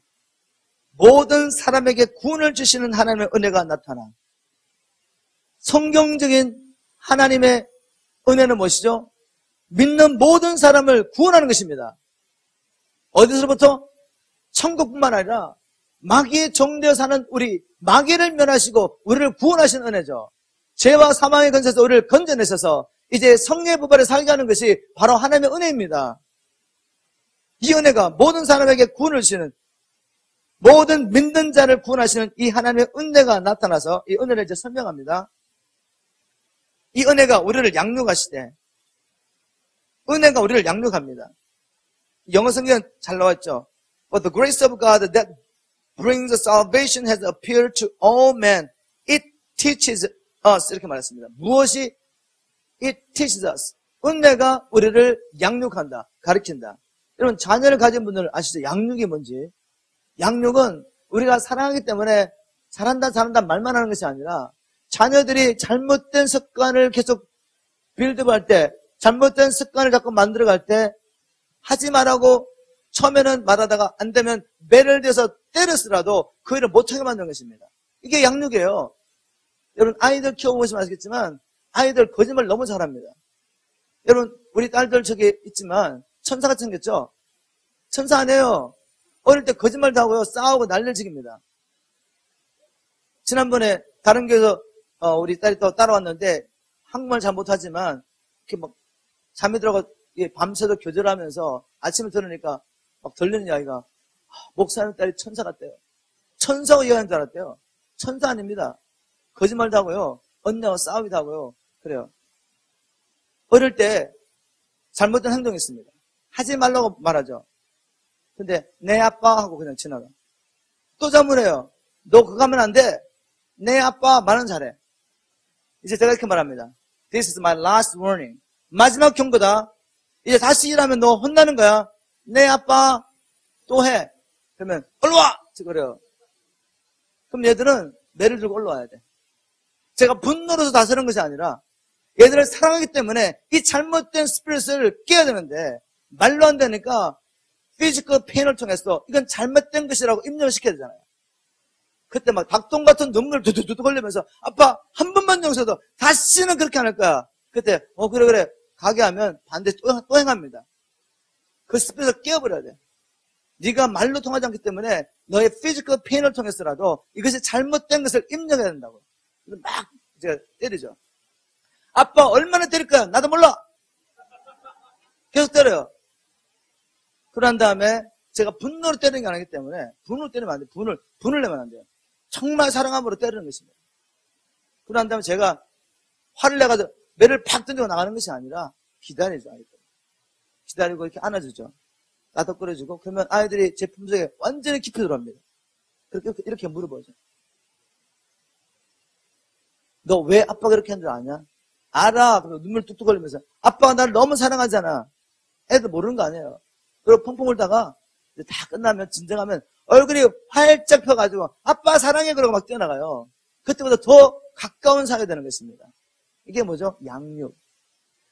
모든 사람에게 구원을 주시는 하나님의 은혜가 나타나 성경적인 하나님의 은혜는 무엇이죠? 믿는 모든 사람을 구원하는 것입니다. 어디서부터? 천국뿐만 아니라 마귀의 종되어 사는 우리 마귀를 멸하시고 우리를 구원하신 은혜죠. 죄와 사망의 근세에서 우리를 건져내셔서 이제 성령의 부활에 살게 하는 것이 바로 하나님의 은혜입니다. 이 은혜가 모든 사람에게 구원을 주시는, 모든 믿는 자를 구원하시는 이 하나님의 은혜가 나타나서 이 은혜를 이제 설명합니다. 이 은혜가 우리를 양육하시되, 은혜가 우리를 양육합니다. 영어 성경은 잘 나왔죠. But the grace of God that brings salvation has appeared to all men. It teaches us. 이렇게 말했습니다. 무엇이 it teaches us? 은혜가 우리를 양육한다, 가르친다. 여러분, 자녀를 가진 분들 아시죠? 양육이 뭔지. 양육은 우리가 사랑하기 때문에 잘한다 말만 하는 것이 아니라 자녀들이 잘못된 습관을 계속 빌드업할 때, 잘못된 습관을 자꾸 만들어갈 때 하지 말라고 처음에는 말하다가 안 되면 매를 대서 때렸으라도 그 일을 못하게 만드는 것입니다. 이게 양육이에요. 여러분, 아이들 키워보시면 아시겠지만 아이들 거짓말 너무 잘합니다. 여러분, 우리 딸들 저기 있지만 천사같이 생겼죠? 천사 아니에요. 어릴 때 거짓말도 하고요, 싸우고 난리를 지깁니다. 지난번에 다른 교회에서 우리 딸이 또 따라왔는데 한국말 잘 못하지만 이렇게 막 잠이 들어가 밤새도 교제를 하면서 아침에 들으니까 막 들리는 이야기가 목사님 딸이 천사 같대요. 천사가 이야기하는 줄 알았대요. 천사 아닙니다. 거짓말도 하고요, 언니와 싸우기도 하고요. 그래요. 어릴 때 잘못된 행동이 있습니다. 하지 말라고 말하죠. 근데 내 아빠 하고 그냥 지나가. 또 잘못해요. 너 그거 하면 안 돼. 내 아빠 말은 잘해. 이제 제가 이렇게 말합니다. This is my last warning. 마지막 경고다. 이제 다시 일하면 너 혼나는 거야. 내 아빠 또 해. 그러면 올라와! 그래요. 그럼 얘들은 매를 들고 올라와야 돼. 제가 분노로서 다스리는 것이 아니라 얘들을 사랑하기 때문에 이 잘못된 스피릿을 깨야 되는데 말로 안 되니까 피지컬 페인을 통해서 이건 잘못된 것이라고 입력을 시켜야 되잖아요. 그때 막 닭똥 같은 눈물 두두두두 걸리면서 아빠 한 번만 용서도 다시는 그렇게 안 할 거야. 그때 그래 가게 하면 반대 또 행합니다. 그 스피릿을 깨워버려야 돼. 네가 말로 통하지 않기 때문에 너의 피지컬 페인을 통해서라도 이것이 잘못된 것을 입력해야 된다고. 막 이제 때리죠. 아빠 얼마나 때릴 거야? 나도 몰라. 계속 때려요. 그런 다음에 제가 분노로 때리는 게 아니기 때문에 분으로 때리면 안 돼요. 분을 내면 안 돼요. 정말 사랑함으로 때리는 것입니다. 그런 다음에 제가 화를 내가지고 매를 팍 던지고 나가는 것이 아니라 기다리죠. 아이들. 기다리고 이렇게 안아주죠. 나덕거려주고 그러면 아이들이 제 품속에 완전히 깊이 들어갑니다. 이렇게 물어보죠. 너 왜 아빠가 그렇게 한 줄 아냐? 알아. 그리고 눈물 뚝뚝 흘리면서 아빠가 나를 너무 사랑하잖아. 애들 모르는 거 아니에요. 그리고 펑펑 울다가 이제 다 끝나면 진정하면 얼굴이 활짝 펴가지고 아빠 사랑해 그러고 막 뛰어나가요. 그때보다 더 가까운 사이가 되는 것입니다. 이게 뭐죠? 양육.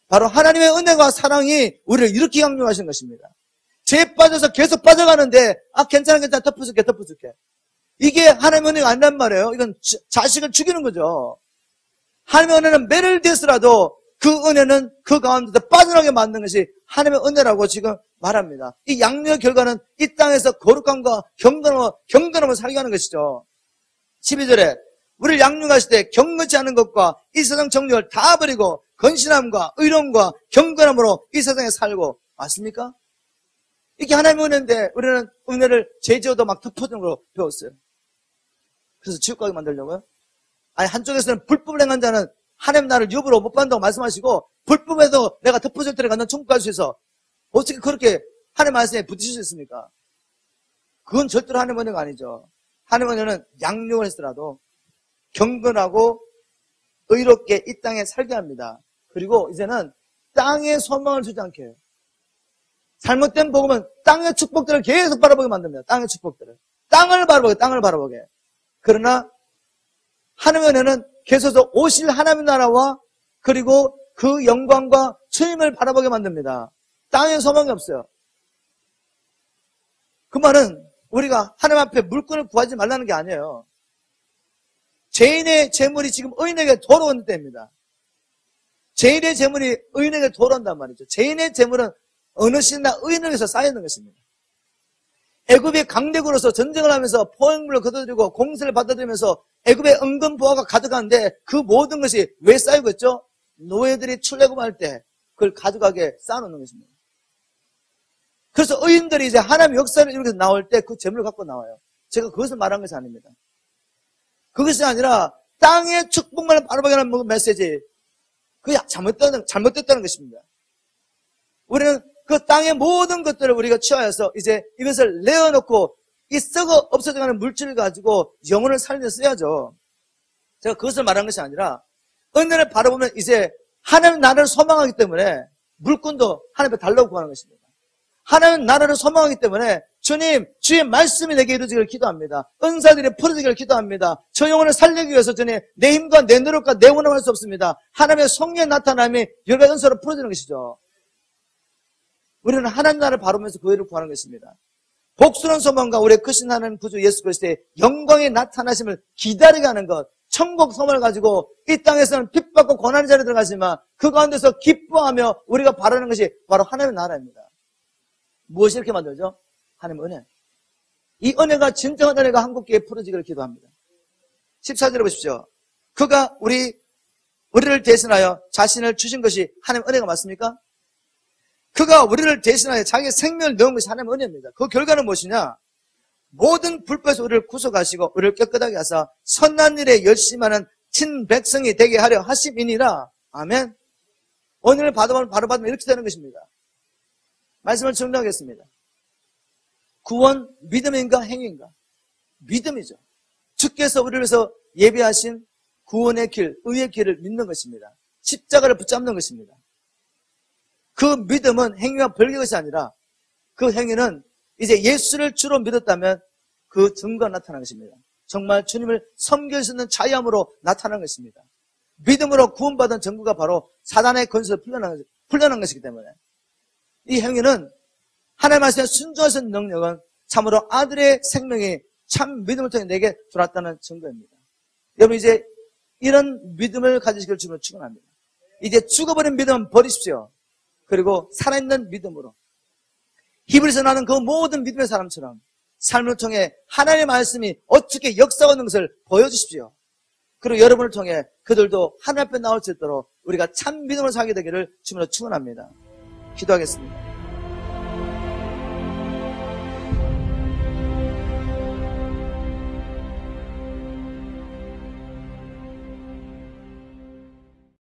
바로 하나님의 은혜와 사랑이 우리를 이렇게 양육하신 것입니다. 죄에 빠져서 계속 빠져가는데 괜찮아 덮어줄게. 이게 하나님의 은혜가 아니란 말이에요. 이건 자식을 죽이는 거죠. 하나님의 은혜는 매를 대서라도 그 은혜는 그 가운데서 빠져나게 만든 것이 하나님의 은혜라고 지금 말합니다. 이 양육의 결과는 이 땅에서 거룩함과 경건함을 살게 하는 것이죠. 12절에 우리를 양육하실 때 경건치 않은 것과 이 세상 정욕을 다 버리고 건신함과 의로움과 경건함으로 이 세상에 살고. 맞습니까? 이게 하나님의 은혜인데 우리는 은혜를 제지어도 막 덮어주는 걸로 배웠어요. 그래서 지옥가게 만들려고요? 아니, 한쪽에서는 불법을 행한 자는 하나님 나를 유업으로 못 받는다고 말씀하시고 불법에도 내가 덮어줄 때를 갖는 천국 갈 수 있어. 어떻게 그렇게 하나님 말씀에 붙이실 수 있습니까? 그건 절대로 하나님의 은혜가 아니죠. 하나님의 은혜는 양육을 했더라도 경건하고 의롭게 이 땅에 살게 합니다. 그리고 이제는 땅에 소망을 주지 않게 해요. 잘못된 복음은 땅의 축복들을 계속 바라보게 만듭니다. 땅의 축복들을. 땅을 바라보게. 그러나 하나님의 은혜는 계속 오실 하나님의 나라와 그리고 그 영광과 주님을 바라보게 만듭니다. 땅에 소망이 없어요. 그 말은 우리가 하나님 앞에 물건을 구하지 말라는 게 아니에요. 죄인의 재물이 지금 의인에게 돌아오는 때입니다. 죄인의 재물이 의인에게 돌아온단 말이죠. 죄인의 재물은 어느 시대나 의인을 위해서 쌓여있는 것입니다. 애굽이 강대국으로서 전쟁을 하면서 포획물을 거둬들이고 공세를 받아들이면서 애굽의 은근 보화가 가득한데 그 모든 것이 왜 쌓이고 있죠? 노예들이 출애굽할 때 그걸 가져가게 쌓아놓는 것입니다. 그래서 의인들이 이제 하나님의 역사를 이렇게 나올 때 그 재물을 갖고 나와요. 제가 그것을 말한 것이 아닙니다. 그것이 아니라 땅의 축복만을 바라보게 하는 메시지, 그게 잘못됐다는 것입니다. 우리는 그 땅의 모든 것들을 우리가 취하여서 이제 이것을 내어놓고 이 썩어 없어져가는 물질을 가지고 영혼을 살려 써야죠. 제가 그것을 말한 것이 아니라 은혜를 바라보면 이제 하나님 나라를 소망하기 때문에 물건도 하나님께 달라고 구하는 것입니다. 하나님 나라를 소망하기 때문에 주님, 주의 말씀이 내게 이루어지기를 기도합니다. 은사들이 풀어지기를 기도합니다. 저 영혼을 살리기 위해서 주님, 내 힘과 내 노력과 내 원함을 할 수 없습니다. 하나님의 성령의 나타남이 여러 가지 은사로 풀어지는 것이죠. 우리는 하나님 나라를 바라보면서 그 일을 구하는 것입니다. 복스러운 소망과 우리의 크신 하나님 구주 예수 그리스도의 영광의 나타나심을 기다리게 하는 것, 천국 소망을 가지고 이 땅에서는 핍받고 고난의 자리에 들어가지만 그 가운데서 기뻐하며 우리가 바라는 것이 바로 하나님의 나라입니다. 무엇이 이렇게 만들죠? 하나님의 은혜. 이 은혜가 진정한 은혜가 한국교회에 풀어지기를 기도합니다. 14절에 보십시오. 그가 우리를 대신하여 자신을 주신 것이 하나님의 은혜가 맞습니까? 그가 우리를 대신하여 자기의 생명을 넣은 것이 하나님의 은혜입니다. 그 결과는 무엇이냐? 모든 불법에서 우리를 구속하시고 우리를 깨끗하게 하사 선한 일에 열심하는 친백성이 되게 하려 하심이니라. 아멘. 은혜를 바로 받으면 이렇게 되는 것입니다. 말씀을 정리하겠습니다. 구원, 믿음인가 행위인가? 믿음이죠. 주께서 우리를 위해서 예비하신 구원의 길, 의의 길을 믿는 것입니다. 십자가를 붙잡는 것입니다. 그 믿음은 행위와 별개의 것이 아니라 그 행위는 이제 예수를 주로 믿었다면 그 증거가 나타나는 것입니다. 정말 주님을 섬길 수 있는 자유함으로 나타나는 것입니다. 믿음으로 구원받은 증거가 바로 사단의 권세를 풀려난 것이기 때문에 이 행위는 하나님 말씀에 순종하신 능력은 참으로 아들의 생명이 참 믿음을 통해 내게 들어왔다는 증거입니다. 여러분 이제 이런 믿음을 가지시길 주님을 축원합니다. 이제 죽어버린 믿음은 버리십시오. 그리고 살아있는 믿음으로 히브리서 나는 그 모든 믿음의 사람처럼 삶을 통해 하나님의 말씀이 어떻게 역사하는 것을 보여주십시오. 그리고 여러분을 통해 그들도 하나님 앞에 나올 수 있도록 우리가 참 믿음을 살게 되기를 주님으로 축원합니다. 기도하겠습니다.